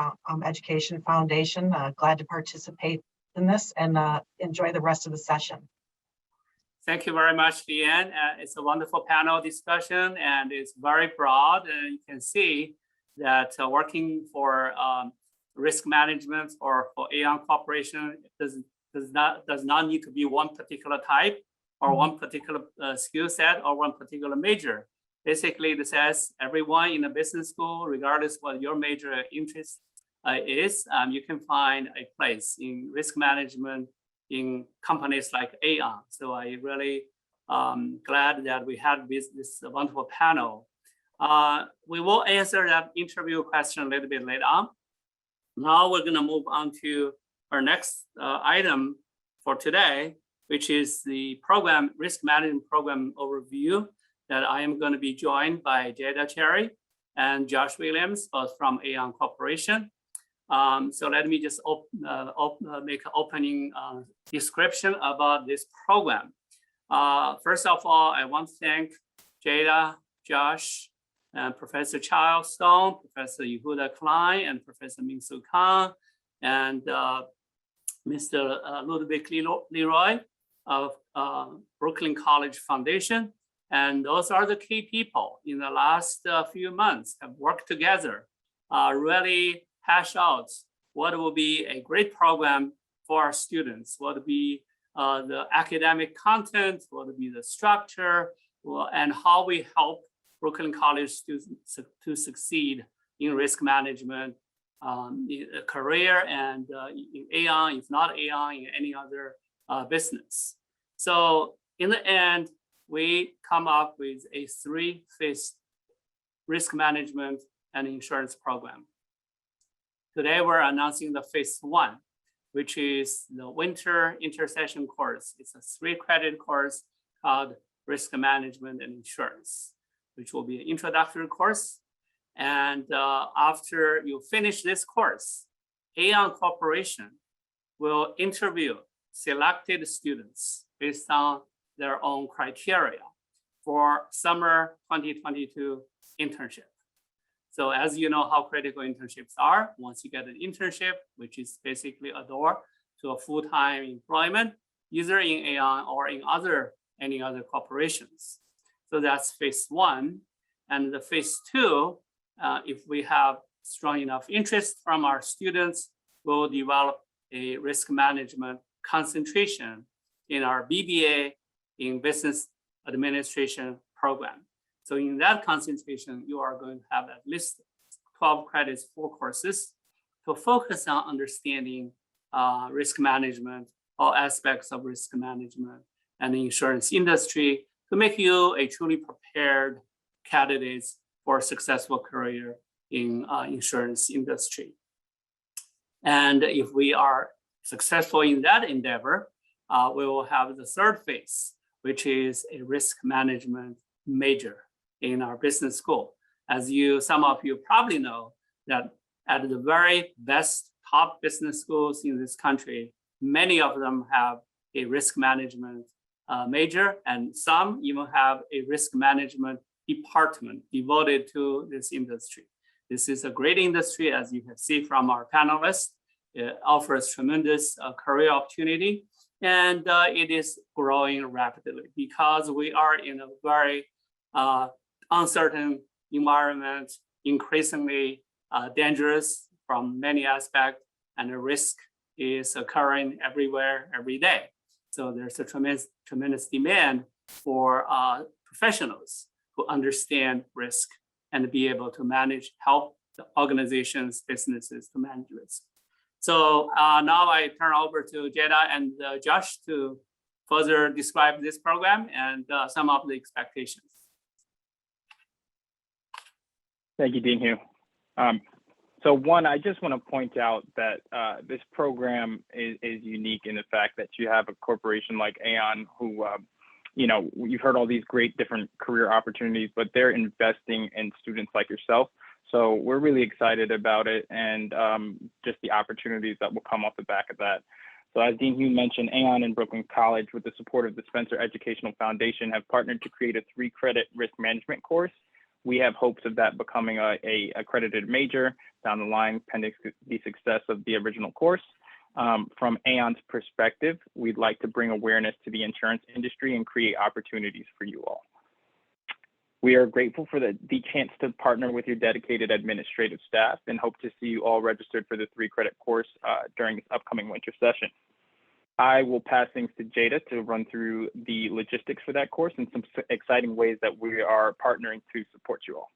Education Foundation. Glad to participate in this and enjoy the rest of the session. Thank you very much, Leanne. It's a wonderful panel discussion and it's very broad. And you can see that working for risk management or for Aon Corporation does not need to be one particular type or one particular skill set or one particular major. Basically, this says everyone in a business school, regardless what your major interest is, you can find a place in risk management in companies like Aon. So I really glad that we had this wonderful panel. We will answer that interview question a little bit later on. Now we're going to move on to our next item for today, which is the program risk management program overview that I am going to be joined by Jada Cherry and Josh Williams, both from Aon Corporation. So let me just make an opening description about this program. First of all, I want to thank Jada, Josh, Professor Charles Stone, Professor Yehuda Klein, and Professor Ming-Soo Kang, and Mr. Ludwig Leroy of Brooklyn College Foundation. And those are the key people in the last few months have worked together, really hash out what will be a great program for our students, what will be the academic content, what will be the structure, and how we help Brooklyn College students to succeed in risk management career and in Aon, if not Aon, in any other business. So in the end, we come up with a 3-phase risk management and insurance program. Today, we're announcing the phase 1, which is the winter intersession course. It's a 3-credit course called Risk Management and Insurance, which will be an introductory course. And after you finish this course, Aon Corporation will interview selected students based on their own criteria for summer 2022 internship. So as you know how critical internships are, once you get an internship, which is basically a door to a full-time employment, either in Aon or in any other corporations. So that's phase 1. And the phase 2, if we have strong enough interest from our students, we'll develop a risk management concentration in our BBA in business administration program. So in that concentration, you are going to have at least 12 credits, 4 courses to focus on understanding risk management, all aspects of risk management and the insurance industry to make you a truly prepared candidate for a successful career in insurance industry. And if we are successful in that endeavor, we will have the 3rd phase, which is a risk management major in our business school. As some of you probably know that at the very best top business schools in this country, many of them have a risk management major, and some even have a risk management department devoted to this industry. This is a great industry, as you can see from our panelists. It offers tremendous career opportunity, and it is growing rapidly because we are in a very uncertain environment, increasingly dangerous from many aspects, and the risk is occurring everywhere, every day. So there's a tremendous demand for professionals who understand risk and be able to help the organizations, businesses to manage risk. So now I turn over to Jada and Josh to further describe this program and some of the expectations. Thank you, Dean Hu. So one, I just want to point out that this program is unique in the fact that you have a corporation like Aon who, you've heard all these great different career opportunities, but they're investing in students like yourself. So we're really excited about it and just the opportunities that will come off the back of that. So as Dean Hugh mentioned, Aon and Brooklyn College, with the support of the Spencer Educational Foundation, have partnered to create a 3-credit risk management course. We have hopes of that becoming a accredited major down the line, pending the success of the original course. From Aon's perspective, we'd like to bring awareness to the insurance industry and create opportunities for you all. We are grateful for the chance to partner with your dedicated administrative staff and hope to see you all registered for the 3-credit course during this upcoming winter session. I will pass things to Jada to run through the logistics for that course and some exciting ways that we are partnering to support you all.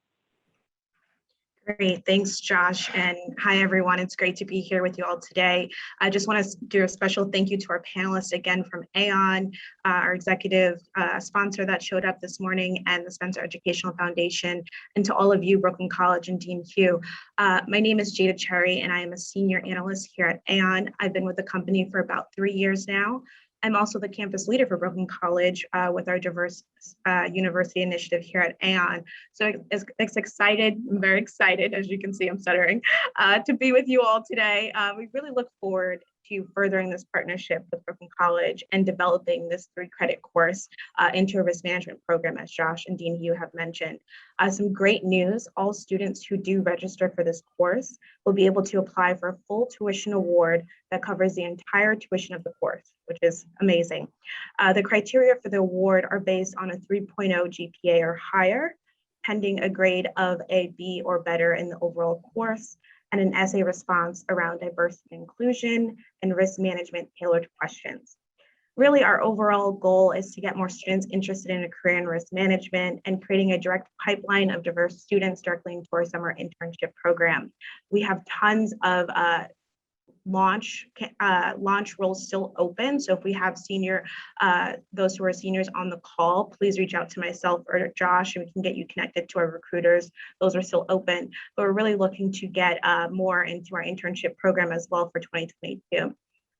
Great, thanks, Josh. And hi, everyone. It's great to be here with you all today. I just want to do a special thank you to our panelists again from Aon, our executive sponsor that showed up this morning, and the Spencer Educational Foundation, and to all of you, Brooklyn College and Dean Hugh. My name is Jada Cherry, and I am a senior analyst here at Aon. I've been with the company for about 3 years now. I'm also the campus leader for Brooklyn College with our diverse university initiative here at Aon. So it's excited, I'm very excited, as you can see, I'm stuttering, to be with you all today. We really look forward to furthering this partnership with Brooklyn College and developing this 3-credit course into a risk management program, as Josh and Dean Hugh have mentioned. Some great news, all students who do register for this course will be able to apply for a full tuition award that covers the entire tuition of the course, which is amazing. The criteria for the award are based on a 3.0 GPA or higher, pending a grade of a B or better in the overall course, and an essay response around diversity and inclusion and risk management tailored questions. Really, our overall goal is to get more students interested in a career in risk management and creating a direct pipeline of diverse students directly into our summer internship program. We have tons of launch roles still open. So if we have those who are seniors on the call, please reach out to myself or Josh and we can get you connected to our recruiters. Those are still open, but we're really looking to get more into our internship program as well for 2022.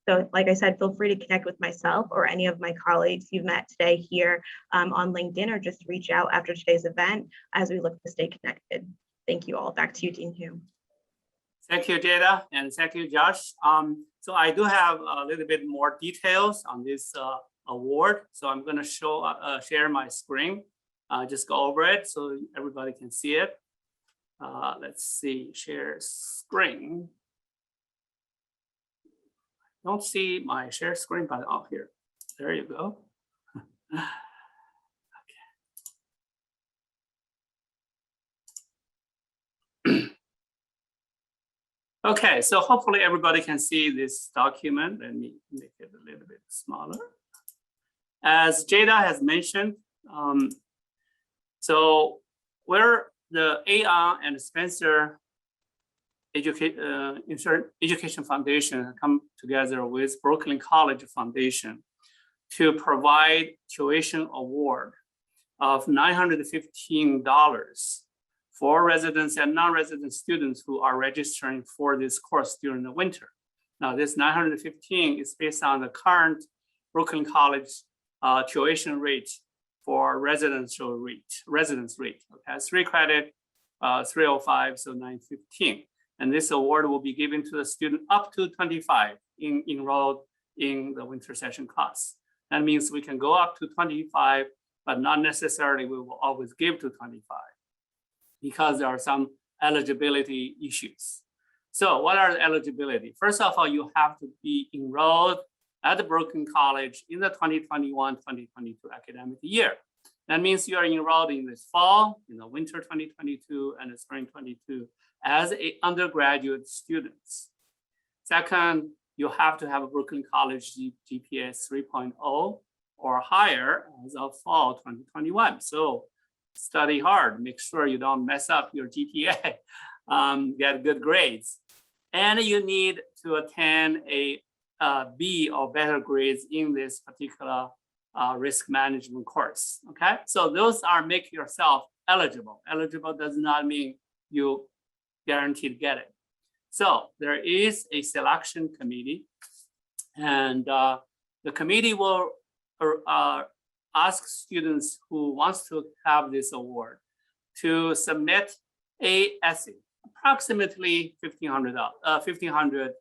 So like I said, feel free to connect with myself or any of my colleagues you've met today here on LinkedIn, or just reach out after today's event as we look to stay connected. Thank you all. Back to you, Dean Hugh. Thank you, Jada, and thank you, Josh. So I do have a little bit more details on this award. So I'm going to share my screen. Just go over it so everybody can see it. Let's see, share screen. Don't see my share screen, but oh, here. There you go. Okay, so hopefully everybody can see this document. Let me make it a little bit smaller. As Jada has mentioned, so where the Aon and Spencer Education Foundation come together with Brooklyn College Foundation to provide tuition award of $915 for residents and non-resident students who are registering for this course during the winter. Now, this $915 is based on the current Brooklyn College tuition rate for residence rate. Okay, 3 credit, 305, so $915. And this award will be given to the student up to 25 enrolled in the winter session class. That means we can go up to 25, but not necessarily we will always give to 25. Because there are some eligibility issues. So what are the eligibility? First of all, you have to be enrolled at the Brooklyn College in the 2021-2022 academic year. That means you are enrolled in this fall, in the winter 2022 and the spring 22 as an undergraduate students. Second, you have to have a Brooklyn College GPA 3.0 or higher as of fall 2021. So study hard, make sure you don't mess up your GPA, get good grades. And you need to attend a B or better grades in this particular risk management course, okay? So those are make yourself eligible. Eligible does not mean you guaranteed to get it. So there is a selection committee, and the committee will ask students who wants to have this award to submit a essay. approximately 1,500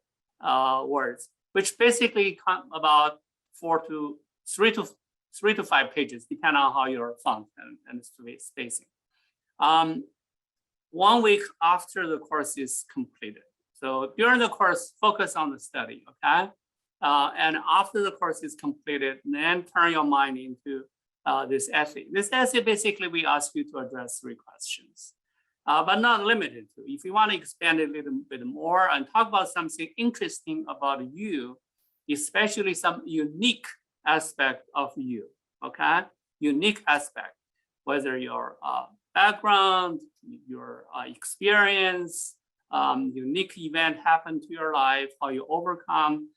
words, which basically come about 3 to 5 pages, depending on how your font and spacing. 1 week after the course is completed. So during the course, focus on the study, okay? And after the course is completed, then turn your mind into this essay. This essay, basically, we ask you to address 3 questions, but not limited to. If you want to expand it a little bit more and talk about something interesting about you, especially some unique aspect of you, okay? Unique aspect, whether your background, your experience, unique event happened to your life, how you overcome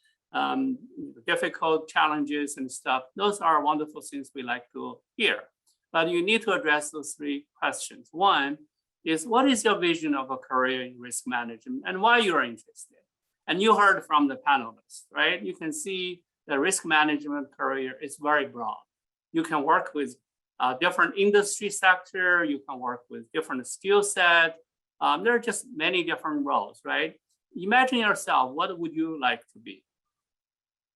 difficult challenges and stuff. Those are wonderful things we like to hear. But you need to address those 3 questions. One is, what is your vision of a career in risk management and why you're interested? And you heard from the panelists, right? You can see the risk management career is very broad. You can work with different industry sector, you can work with different skill set. There are just many different roles, right? Imagine yourself, what would you like to be?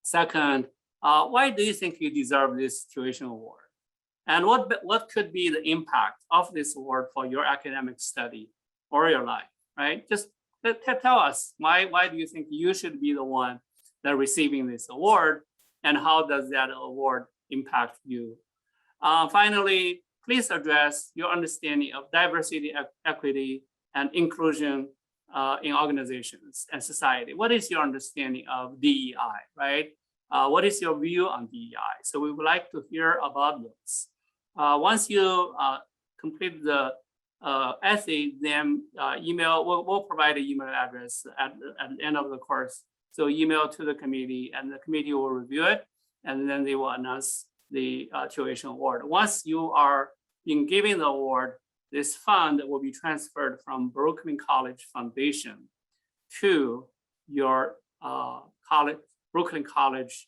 Second, why do you think you deserve this tuition award? And what could be the impact of this award for your academic study or your life, right? Just tell us, why do you think you should be the one that receiving this award, and how does that award impact you? Finally, please address your understanding of diversity, equity, and inclusion in organizations and society. What is your understanding of DEI, right? What is your view on DEI? So we would like to hear about those. Once you complete the essay, then we'll provide an email address at the end of the course. So email to the committee, and the committee will review it, and then they will announce the tuition award. Once you are being given the award, this fund will be transferred from Brooklyn College Foundation to your Brooklyn College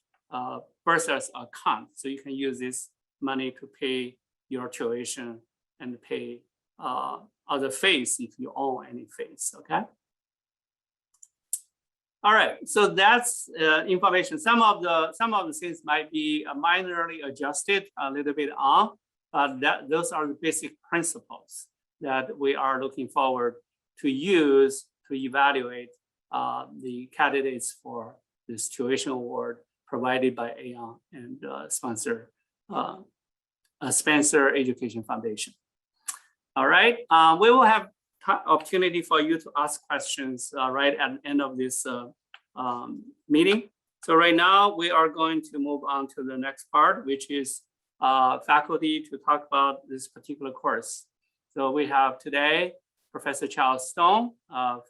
bursar's account. So you can use this money to pay your tuition and pay other fees if you own any fees, okay? All right, so that's information. Some of the things might be minorly adjusted a little bit on, but those are the basic principles that we are looking forward to use to evaluate the candidates for this tuition award provided by Aon and Spencer Education Foundation. All right, we will have opportunity for you to ask questions right at the end of this meeting. So right now we are going to move on to the next part, which is faculty to talk about this particular course. So we have today Professor Charles Stone of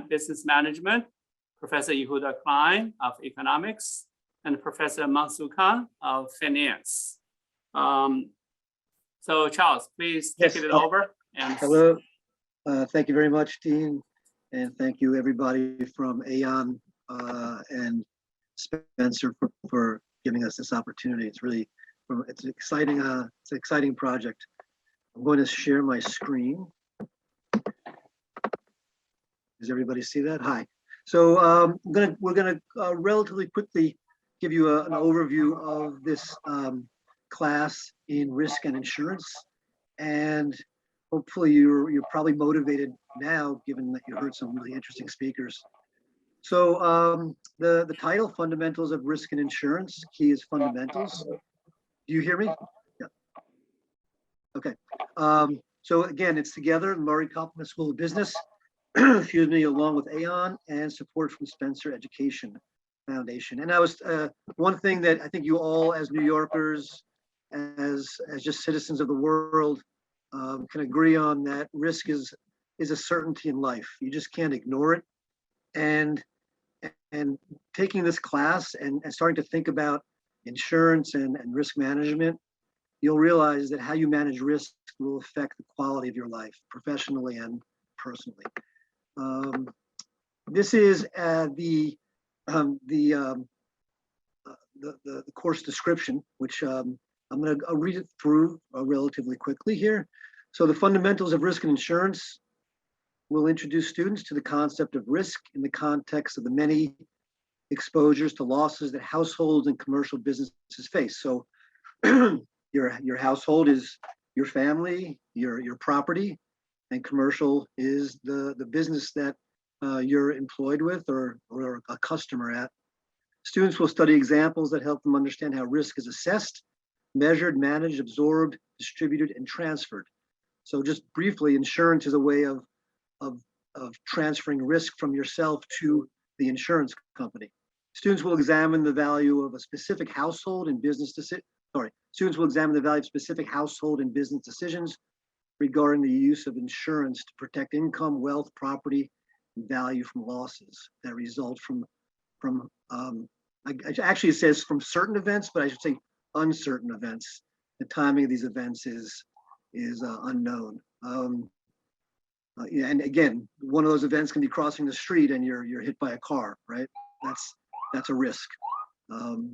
Business Management, Professor Yehuda Klein of Economics, and Professor Mansur Khan of Finance. So Charles, please take it over. And hello. Thank you very much, Dean, and thank you everybody from Aon and Spencer for giving us this opportunity. It's really, it's an exciting project. I'm going to share my screen. Does everybody see that? Hi. So we're gonna relatively quickly give you an overview of this class in risk and insurance, and hopefully you're probably motivated now, given that you heard some really interesting speakers. So the title, Fundamentals of Risk and Insurance, key is fundamentals. Do you hear me? Yeah. Okay. So again, it's together, Murray Koppelman School of Business, excuse me, along with Aon and support from Spencer Education Foundation. And that was one thing that I think you all, as New Yorkers, as just citizens of the world, can agree on, that risk is a certainty in life. You just can't ignore it. And taking this class and starting to think about insurance and risk management, you'll realize that how you manage risk will affect the quality of your life, professionally and personally. This is the course description, which I'll read it through relatively quickly here. So the fundamentals of risk and insurance, We'll introduce students to the concept of risk in the context of the many exposures to losses that households and commercial businesses face. So your household is your family, your property, and commercial is the business that you're employed with or a customer at. Students will study examples that help them understand how risk is assessed, measured, managed, absorbed, distributed, and transferred. So just briefly, insurance is a way of transferring risk from yourself to the insurance company. Students will examine the value of a specific household and business students will examine the value of specific household and business decisions regarding the use of insurance to protect income, wealth, property, and value from losses that result from actually it says from certain events, but I should say uncertain events. The timing of these events is unknown. Yeah, and again, one of those events can be crossing the street and you're hit by a car, right? That's a risk.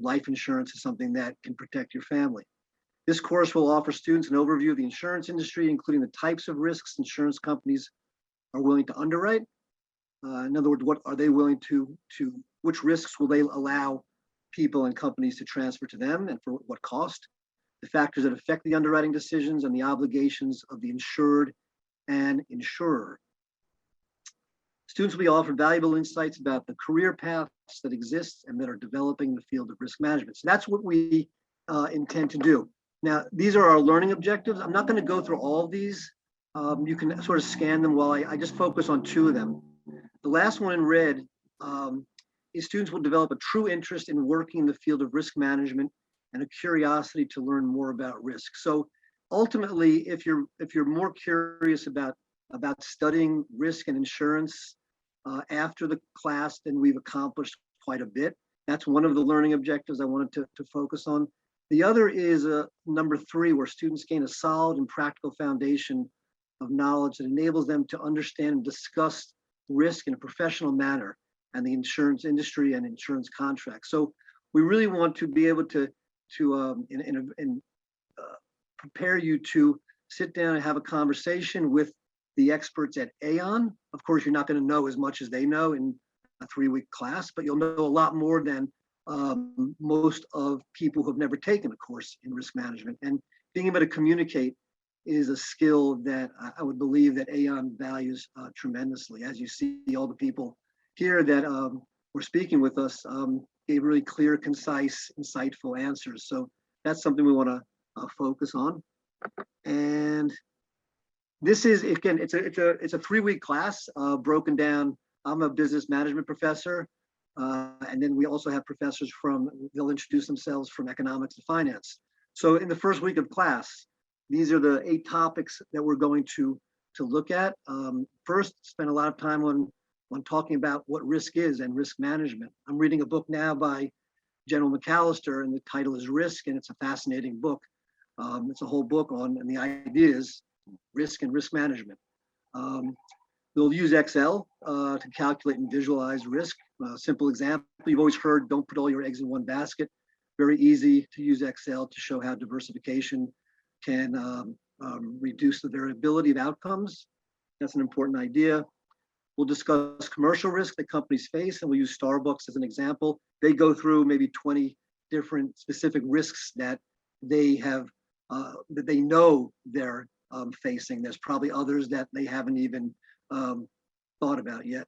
Life insurance is something that can protect your family. This course will offer students an overview of the insurance industry, including the types of risks insurance companies are willing to underwrite. In other words, what are they willing which risks will they allow people and companies to transfer to them and for what cost? The factors that affect the underwriting decisions and the obligations of the insured and insurer. Students will be offered valuable insights about the career paths that exist and that are developing the field of risk management. So that's what we intend to do. Now, these are our learning objectives. I'm not going to go through all of these. You can sort of scan them while I just focus on two of them. The last one in red is students will develop a true interest in working in the field of risk management and a curiosity to learn more about risk. So ultimately, if you're more curious about studying risk and insurance after the class, then we've accomplished quite a bit. That's one of the learning objectives I wanted to focus on. The other is number 3, where students gain a solid and practical foundation of knowledge that enables them to understand and discuss risk in a professional manner and the insurance industry and insurance contracts. So we really want to be able to prepare you to sit down and have a conversation with the experts at Aon. Of course, you're not going to know as much as they know in a 3-week class, but you'll know a lot more than most of people who have never taken a course in risk management. And being able to communicate is a skill that I would believe that Aon values tremendously. As you see, all the people here that were speaking with us gave really clear, concise, insightful answers. So that's something we want to focus on. And this is, again, it's a 3-week class broken down. I'm a business management professor. And then we also have professors they'll introduce themselves from economics and finance. So in the first week of class, these are the 8 topics that we're going to look at. First, spend a lot of time on talking about what risk is and risk management. I'm reading a book now by General McAllister, and the title is Risk, and it's a fascinating book. It's a whole book and the idea is risk and risk management. We'll use Excel to calculate and visualize risk. Simple example, you've always heard, don't put all your eggs in one basket. Very easy to use Excel to show how diversification can reduce the variability of outcomes. That's an important idea. We'll discuss commercial risk that companies face, and we'll use Starbucks as an example. They go through maybe 20 different specific risks that they have, that they know they're facing. There's probably others that they haven't even thought about yet.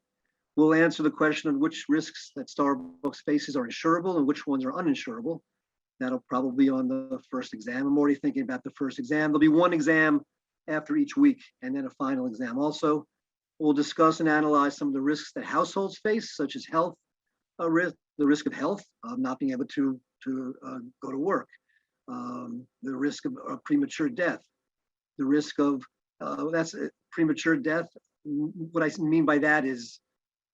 We'll answer the question of which risks that Starbucks faces are insurable and which ones are uninsurable. That'll probably be on the first exam. I'm already thinking about the first exam. There'll be one exam after each week and then a final exam also. We'll discuss and analyze some of the risks that households face, such as health risk, the risk of health, not being able to go to work, the risk of premature death, the risk of, that's premature death. What I mean by that is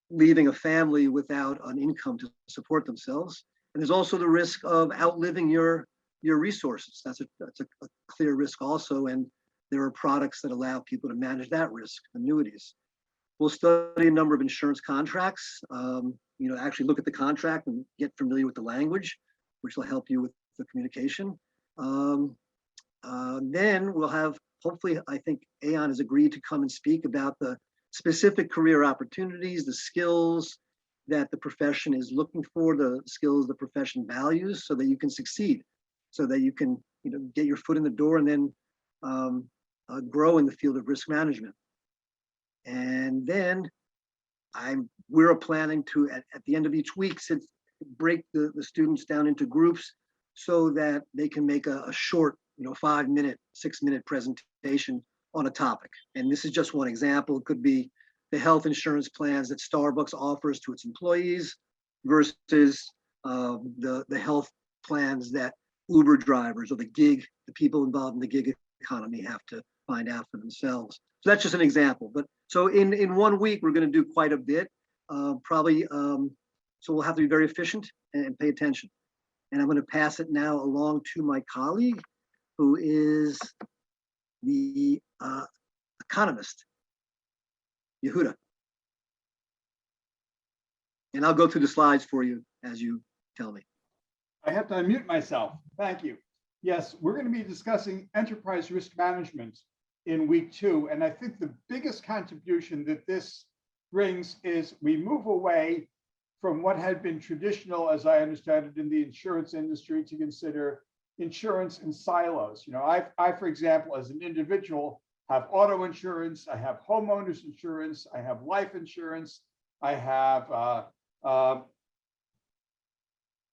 leaving a family without an income to support themselves. And there's also the risk of outliving your resources. That's a clear risk also. And there are products that allow people to manage that risk, annuities. We'll study a number of insurance contracts, actually look at the contract and get familiar with the language, which will help you with the communication. Then we'll have, hopefully, I think Aon has agreed to come and speak about the specific career opportunities, the skills that the profession is looking for, the skills the profession values, so that you can succeed, so that you can, get your foot in the door and then grow in the field of risk management. And then we're planning to, at the end of each week, break the students down into groups so that they can make a short, 5-minute, 6-minute presentation on a topic. And this is just one example. It could be the health insurance plans that Starbucks offers to its employees versus the health plans that Uber drivers or the people involved in the gig economy have to find out for themselves. So that's just an example. But so in 1 week, we're going to do quite a bit, probably. So we'll have to be very efficient and pay attention. And I'm going to pass it now along to my colleague, who is the economist, Yehuda. And I'll go through the slides for you as you tell me. I have to unmute myself. Thank you. Yes, we're going to be discussing enterprise risk management in week 2. And I think the biggest contribution that this brings is we move away from what had been traditional, as I understand it, in the insurance industry, to consider insurance in silos. I, for example, as an individual, have auto insurance, I have homeowners insurance, I have life insurance, I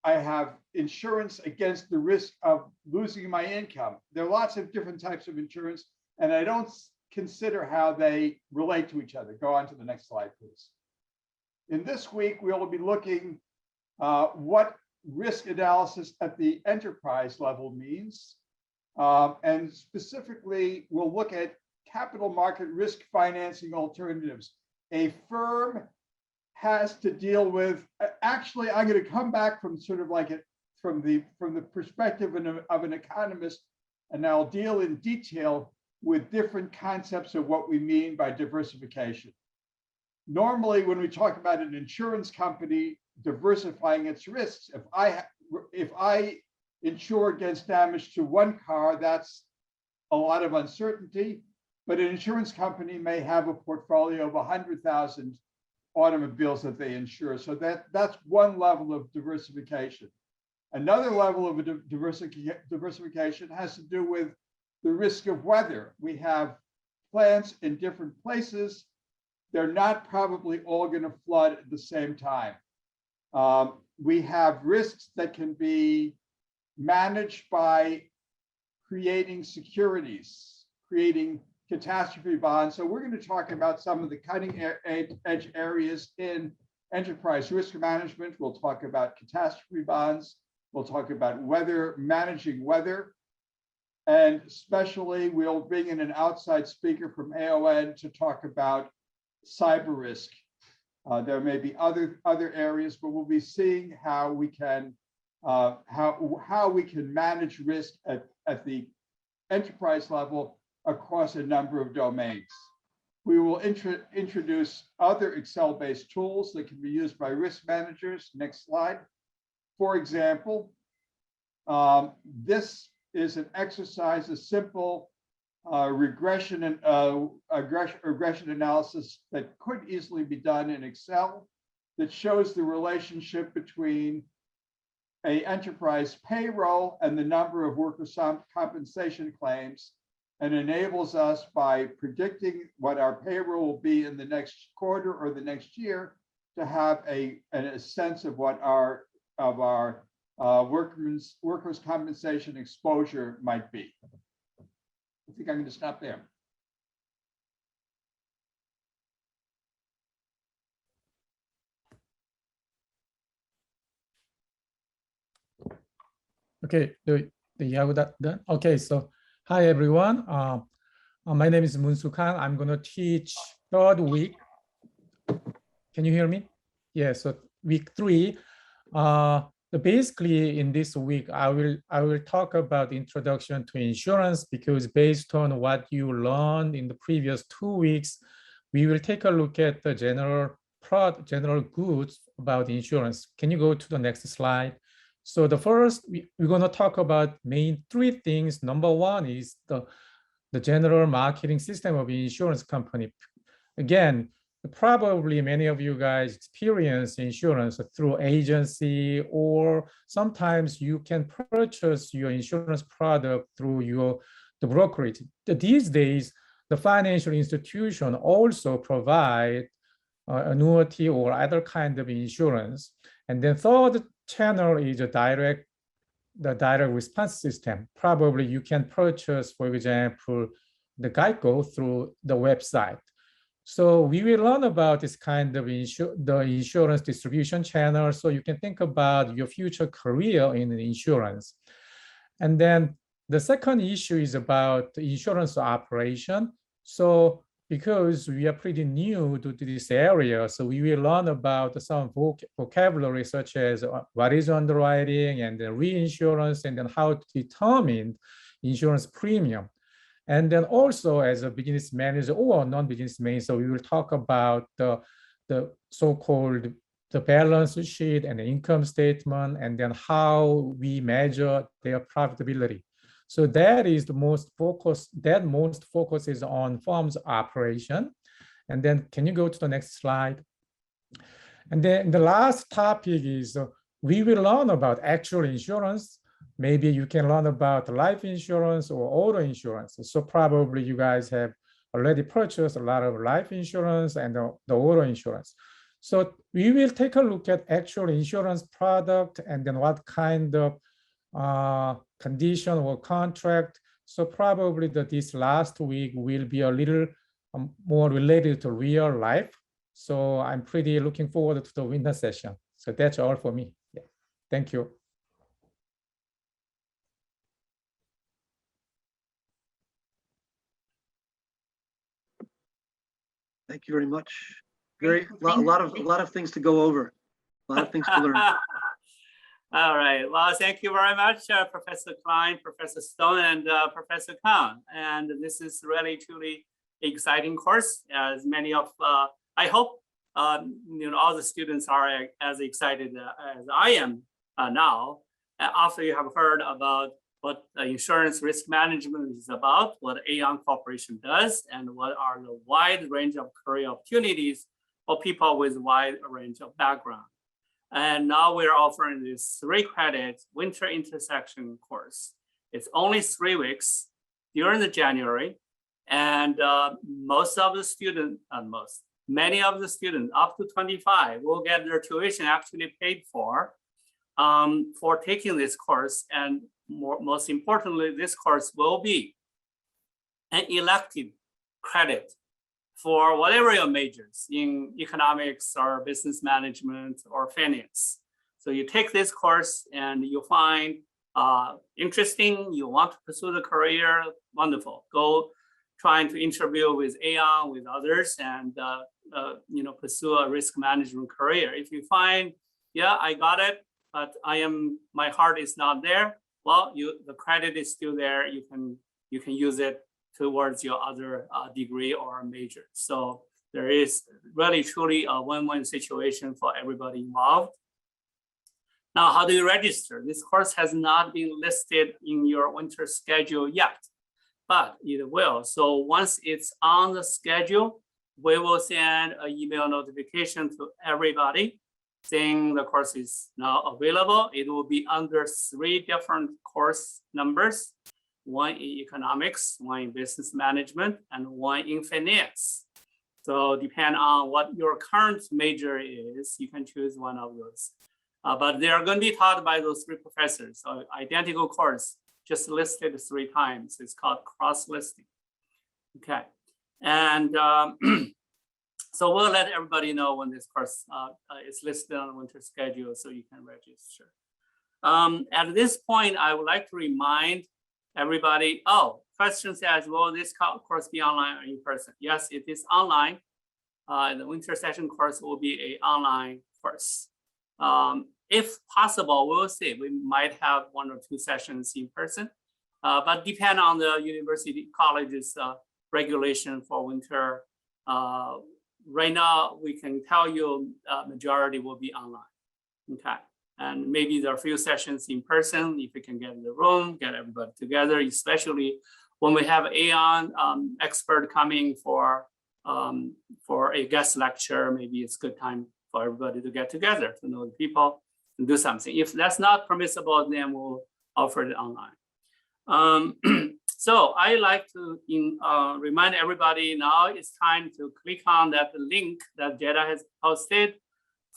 have insurance against the risk of losing my income. There are lots of different types of insurance, and I don't consider how they relate to each other. Go on to the next slide, please. In this week, we'll be looking what risk analysis at the enterprise level means. And specifically, we'll look at capital market risk financing alternatives. A firm has to deal with, actually, I'm going to come back from sort of like from the perspective of an economist, and I'll deal in detail with different concepts of what we mean by diversification. Normally, when we talk about an insurance company diversifying its risks, if I insure against damage to one car, that's a lot of uncertainty, but an insurance company may have a portfolio of 100,000 automobiles that they insure. So that's one level of diversification. Another level of diversification has to do with the risk of weather. We have plants in different places. They're not probably all going to flood at the same time. We have risks that can be managed by creating securities, creating catastrophe bonds. So we're going to talk about some of the cutting edge areas in enterprise risk management. We'll talk about catastrophe bonds. We'll talk about managing weather. And especially we'll bring in an outside speaker from Aon to talk about cyber risk. There may be other areas, but we'll be seeing how we can manage risk at the enterprise level across a number of domains. We will introduce other Excel-based tools that can be used by risk managers. Next slide. For example, this is an exercise, a simple regression analysis that could easily be done in Excel that shows the relationship between an enterprise payroll and the number of workers' compensation claims, and enables us, by predicting what our payroll will be in the next quarter or the next year, to have a sense of what our workers' compensation exposure might be. I think I'm going to stop there. Okay, do you have that done? Okay, so hi everyone. My name is Moon Soo Kang. I'm going to teach third week. Can you hear me? Yeah, so week 3. Basically, in this week, I will talk about the introduction to insurance, because based on what you learned in the previous 2 weeks, we will take a look at the general goods about insurance. Can you go to the next slide? So the first, we're going to talk about main 3 things. Number 1 is the general marketing system of insurance company. again, probably many of you guys experience insurance through agency, or sometimes you can purchase your insurance product through the brokerage. These days, the financial institution also provide annuity or other kind of insurance. And then third channel is the direct response system. Probably you can purchase, for example, the Geico through the website. So we will learn about this kind of the insurance distribution channel. So you can think about your future career in insurance. And then the second issue is about the insurance operation. So because we are pretty new to this area, so we will learn about some vocabulary such as what is underwriting and then reinsurance, and then how to determine insurance premium. And then also as a business manager or non-business manager, so we will talk about the so-called the balance sheet and the income statement, and then how we measure their profitability. So that is the most focus, is on firm's operation. And then can you go to the next slide? And then the last topic is we will learn about actual insurance. Maybe you can learn about life insurance or auto insurance. So probably you guys have already purchased a lot of life insurance and the auto insurance. So we will take a look at actual insurance product and then what kind of condition or contract. So probably this last week will be a little more related to real life. So I'm pretty looking forward to the winter session. So that's all for me. Yeah. Thank you. Thank you very much. A lot of things to go over. A lot of things to learn. All right. Well, thank you very much, Professor Klein, Professor Stone, and Professor Khan. And this is really truly exciting course. As many of, I hope, all the students are as excited as I am now. After you have heard about what insurance risk management is about, what Aon Corporation does, and what are the wide range of career opportunities for people with wide range of background. And now we're offering this 3-credit winter intersection course. It's only 3 weeks during the January, and many of the students up to 25 will get their tuition actually paid for taking this course. And most importantly, this course will be an elective credit for whatever your majors in economics or business management or finance. So you take this course and you find interesting, you want to pursue the career, wonderful. Go trying to interview with Aon, with others, and pursue a risk management career. If you find, yeah, I got it, but my heart is not there, well, the credit is still there. You can use it towards your other degree or major. So there is really truly a win-win situation for everybody involved. Now, how do you register? This course has not been listed in your winter schedule yet, but it will. So once it's on the schedule, we will send an email notification to everybody saying the course is now available. It will be under 3 different course numbers. 1 in economics, 1 in business management, and 1 in finance. So depend on what your current major is, you can choose one of those. But they are going to be taught by those 3 professors. So identical course, just listed 3 times. It's called cross-listing. Okay, and so we'll let everybody know when this course is listed on the winter schedule so you can register. At this point, I would like to remind everybody, question says, will this course be online or in person? Yes, it is online. The winter session course will be an online course. If possible, we'll see. We might have 1 or 2 sessions in person, but depend on the university college's regulation for winter. Right now, we can tell you majority will be online. Okay. And maybe there are a few sessions in person if we can get in the room, get everybody together, especially when we have Aon expert coming for for a guest lecture, maybe it's a good time for everybody to get together to know the people and do something. If that's not permissible, then we'll offer it online. So I like to remind everybody now it's time to click on that link that Jetta has posted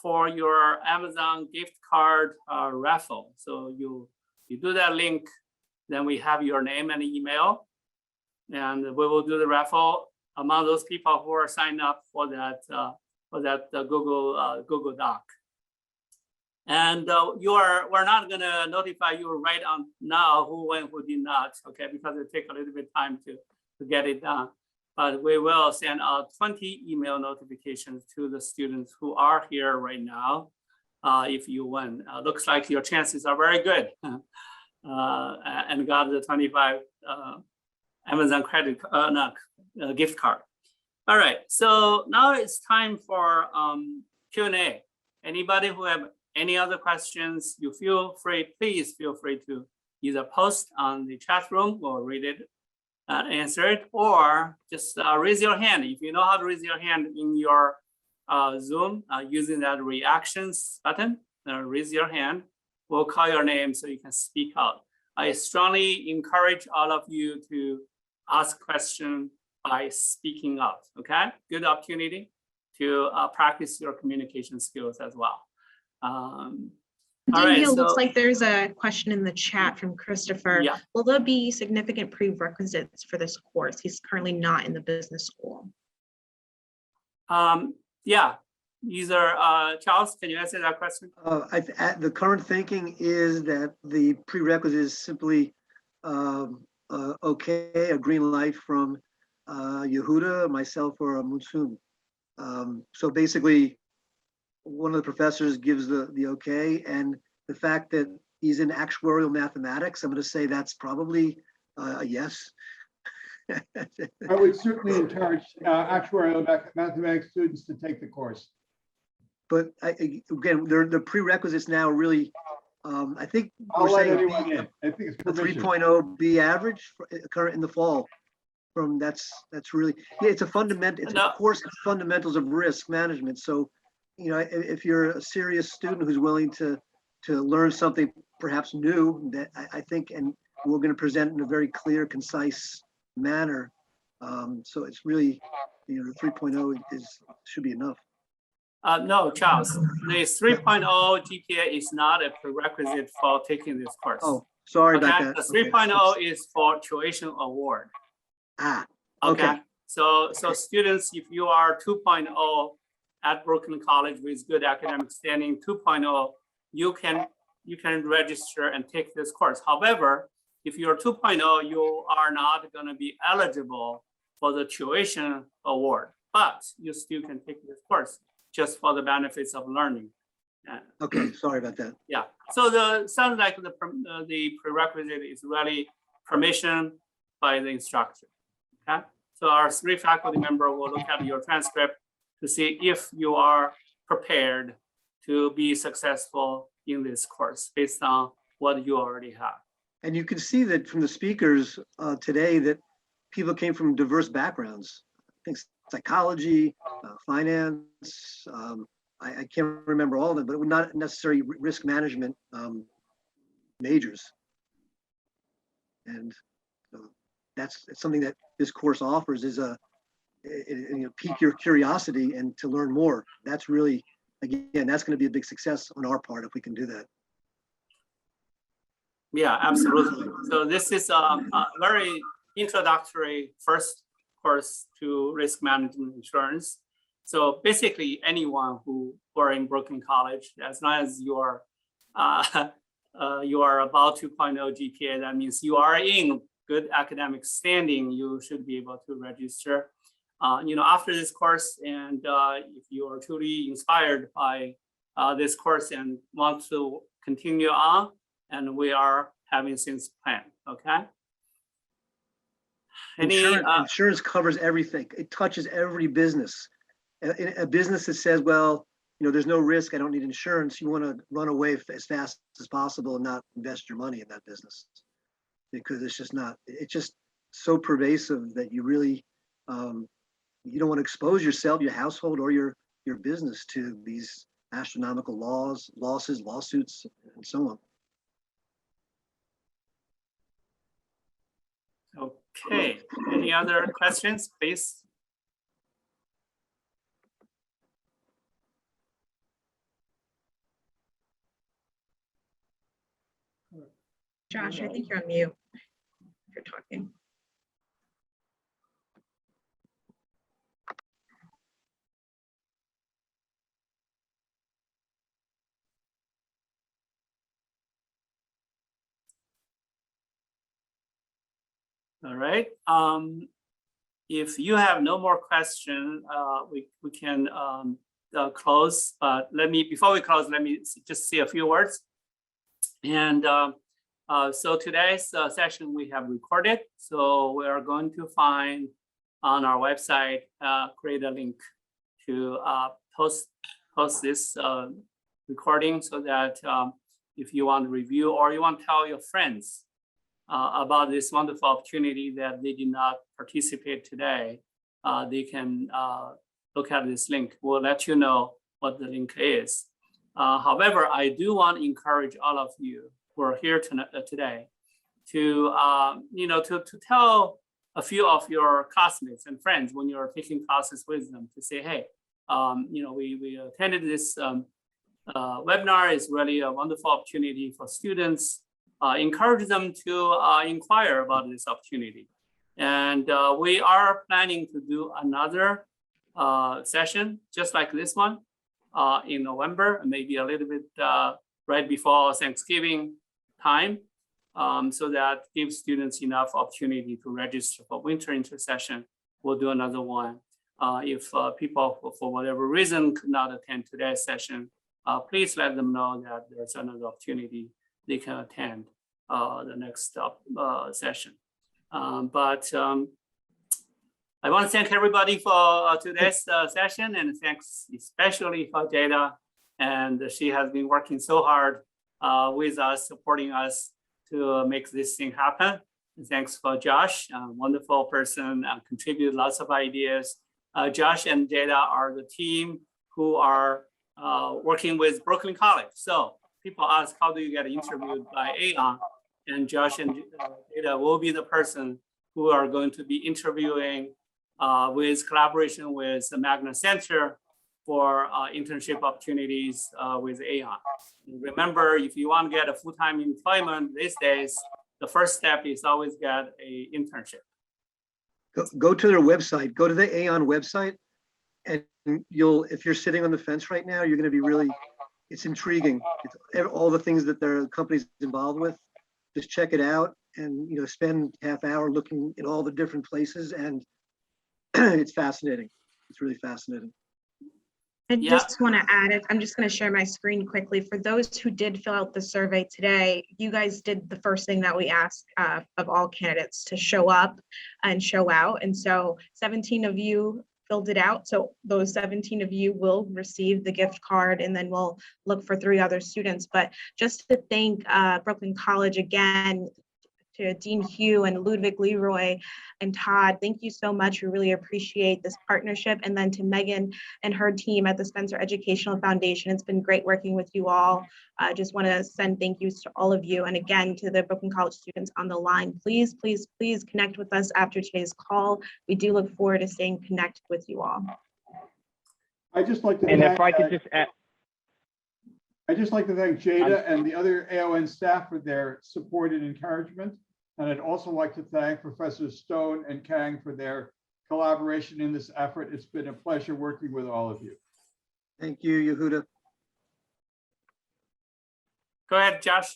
for your Amazon gift card raffle. So you do that link, then we have your name and email, and we will do the raffle among those people who are signed up for that Google Doc. And we're not gonna notify you right on now who went, who did not, okay? Because it takes a little bit of time to get it done. But we will send out 20 email notifications to the students who are here right now if you win. Looks like your chances are very good and got the 25 Amazon gift card. All right, so now it's time for Q&A. Anybody who have any other questions, you please feel free to either post on the chat room or read it, answer it, or just raise your hand. If you know how to raise your hand in your Zoom using that reactions button, raise your hand. We'll call your name so you can speak out. I strongly encourage all of you to ask questions by speaking out, okay? Good opportunity to practice your communication skills as well. All right, so looks like there's a question in the chat from Christopher. Yeah. Will there be significant prerequisites for this course? He's currently not in the business school. Yeah, either Charles, can you answer that question? The current thinking is that the prerequisite is simply okay, a green light from Yehuda, myself, or Munsun. So basically, one of the professors gives the okay, and the fact that he's in actuarial mathematics, I'm going to say that's probably a yes. I would certainly encourage actuarial mathematics students to take the course. But again, the prerequisites now really, I think I'll let anyone in. I think it's a 3.0 be average current in the fall. From that's really, yeah, it's a fundamental, it's a course of fundamentals of risk management. So, you know, if you're a serious student who's willing to learn something perhaps new, that I think, and we're going to present in a very clear, concise manner. So it's really, you know, the 3.0 should be enough. No, Charles, the 3.0 GPA is not a prerequisite for taking this course. Oh, sorry about that. The 3.0 is for tuition award. Okay. So students, if you are 2.0 at Brooklyn College with good academic standing, 2.0, you can register and take this course. However, if you're 2.0, you are not going to be eligible for the tuition award, but you still can take this course just for the benefits of learning. Okay, sorry about that. Yeah. So sounds like the prerequisite is really permission by the instructor. Okay. So our 3 faculty members will look at your transcript to see if you are prepared to be successful in this course based on what you already have. And you can see that from the speakers today that people came from diverse backgrounds. I think psychology, finance, I can't remember all of them, but not necessarily risk management majors. And so that's something that this course offers is pique your curiosity and to learn more. That's really, again, that's going to be a big success on our part if we can do that. Yeah, absolutely. So this is a very introductory first course to risk management insurance. So basically anyone who are in Brooklyn College, as long as you are about 2.0 GPA, that means you are in good academic standing, you should be able to register. After this course, and if you are truly inspired by this course and want to continue on, and we are having things planned, okay? Insurance covers everything. It touches every business. A business that says, well, there's no risk, I don't need insurance, you want to run away as fast as possible and not invest your money in that business. Because it's just so pervasive that you really, you don't want to expose yourself, your household, or your business to these astronomical losses, lawsuits, and so on. Okay, any other questions, please? Josh, I think you're on mute if you're talking. All right. If you have no more question, we can close. But before we close, let me just say a few words. And so today's session we have recorded. So we are going to find on our website, create a link to post this recording so that if you want to review or you want to tell your friends about this wonderful opportunity that they did not participate today, they can look at this link. We'll let you know what the link is. However, I do want to encourage all of you who are here today to, to tell a few of your classmates and friends when you're taking classes with them to say, hey, we attended this webinar. Is really a wonderful opportunity for students. Encourage them to inquire about this opportunity. And we are planning to do another session just like this one in November, maybe a little bit right before Thanksgiving time, so that gives students enough opportunity to register for winter intersession. We'll do another one. If people, for whatever reason, could not attend today's session, please let them know that there's another opportunity they can attend the next session. But I want to thank everybody for today's session, and thanks especially for Jada. And she has been working so hard with us, supporting us to make this thing happen. And thanks for Josh, a wonderful person, contributed lots of ideas. Josh and Jada are the team who are working with Brooklyn College. So people ask, how do you get interviewed by Aon? And Josh and Jada will be the person who are going to be interviewing with collaboration with the Magna Center for internship opportunities with Aon. Remember, if you want to get a full-time employment these days, the first step is always get an internship. Go to their website, go to the Aon website, and if you're sitting on the fence right now, you're going to be really, it's intriguing. It's all the things that their company's involved with. Just check it out and spend half hour looking at all the different places, and it's fascinating. It's really fascinating. I just want to add it. I'm just going to share my screen quickly. For those who did fill out the survey today, you guys did the first thing that we asked of all candidates, to show up and show out. And so 17 of you filled it out. So those 17 of you will receive the gift card, and then we'll look for 3 other students. But just to thank Brooklyn College again, to Dean Hugh and Ludwig Leroy and Todd, thank you so much. We really appreciate this partnership. And then to Megan and her team at the Spencer Educational Foundation, it's been great working with you all. I just want to send thank yous to all of you. And again, to the Brooklyn College students on the line, please, please, please connect with us after today's call. We do look forward to staying connected with you all. I'd just like to and if I could just add, I'd just like to thank Jada and the other Aon staff for their support and encouragement. And I'd also like to thank Professors Stone and Kang for their collaboration in this effort. It's been a pleasure working with all of you. Thank you, Yehuda. Go ahead, Josh.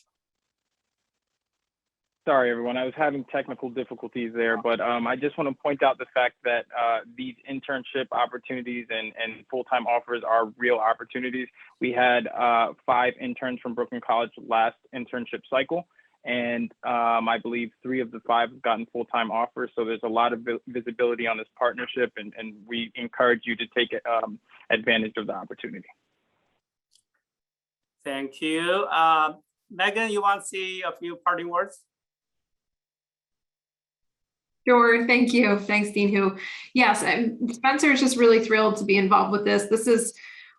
sorry, everyone, I was having technical difficulties there, but I just want to point out the fact that these internship opportunities and full-time offers are real opportunities. We had 5 interns from Brooklyn College last internship cycle, and I believe 3 of the 5 have gotten full-time offers. So there's a lot of visibility on this partnership, and we encourage you to take advantage of the opportunity. Thank you. Megan, you want to say a few parting words? Sure. Thank you. Thanks, Dean Hu. Yes, Spencer is just really thrilled to be involved with this. This is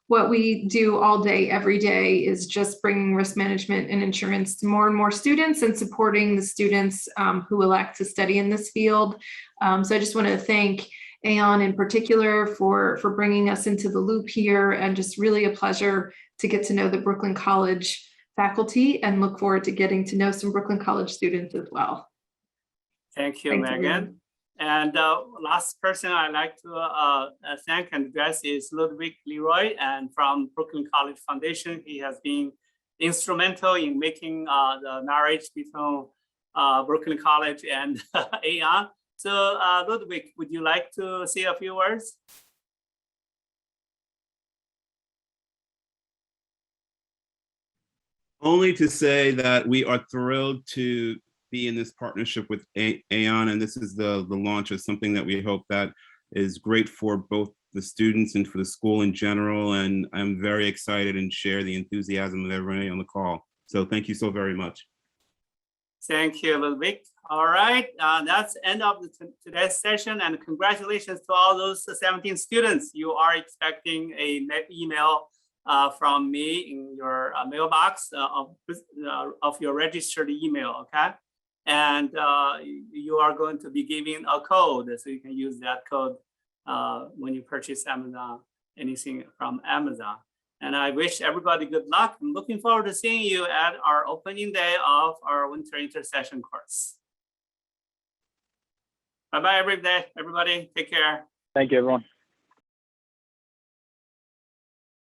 what we do all day, every day, is just bringing risk management and insurance to more and more students and supporting the students who elect to study in this field. So I just want to thank Aon in particular for bringing us into the loop here, and just really a pleasure to get to know the Brooklyn College faculty and look forward to getting to know some Brooklyn College students as well. Thank you, Thanks, Megan. everyone. And last person I'd like to thank and address is Ludwig Leroy, and from Brooklyn College Foundation. He has been instrumental in making the marriage between Brooklyn College and Aon. So Ludwig, would you like to say a few words? Only to say that we are thrilled to be in this partnership with Aon, and this is the launch of something that we hope that is great for both the students and for the school in general. And I'm very excited and share the enthusiasm of everybody on the call. So thank you so very much. Thank you, Ludwig. All right, that's the end of today's session, and congratulations to all those 17 students. You are expecting a email from me in your mailbox of your registered email, okay? And you are going to be giving a code, so you can use that code when you purchase anything from Amazon. And I wish everybody good luck. I'm looking forward to seeing you at our opening day of our winter intersession course. Bye-bye, everybody. Take care. Thank you, everyone.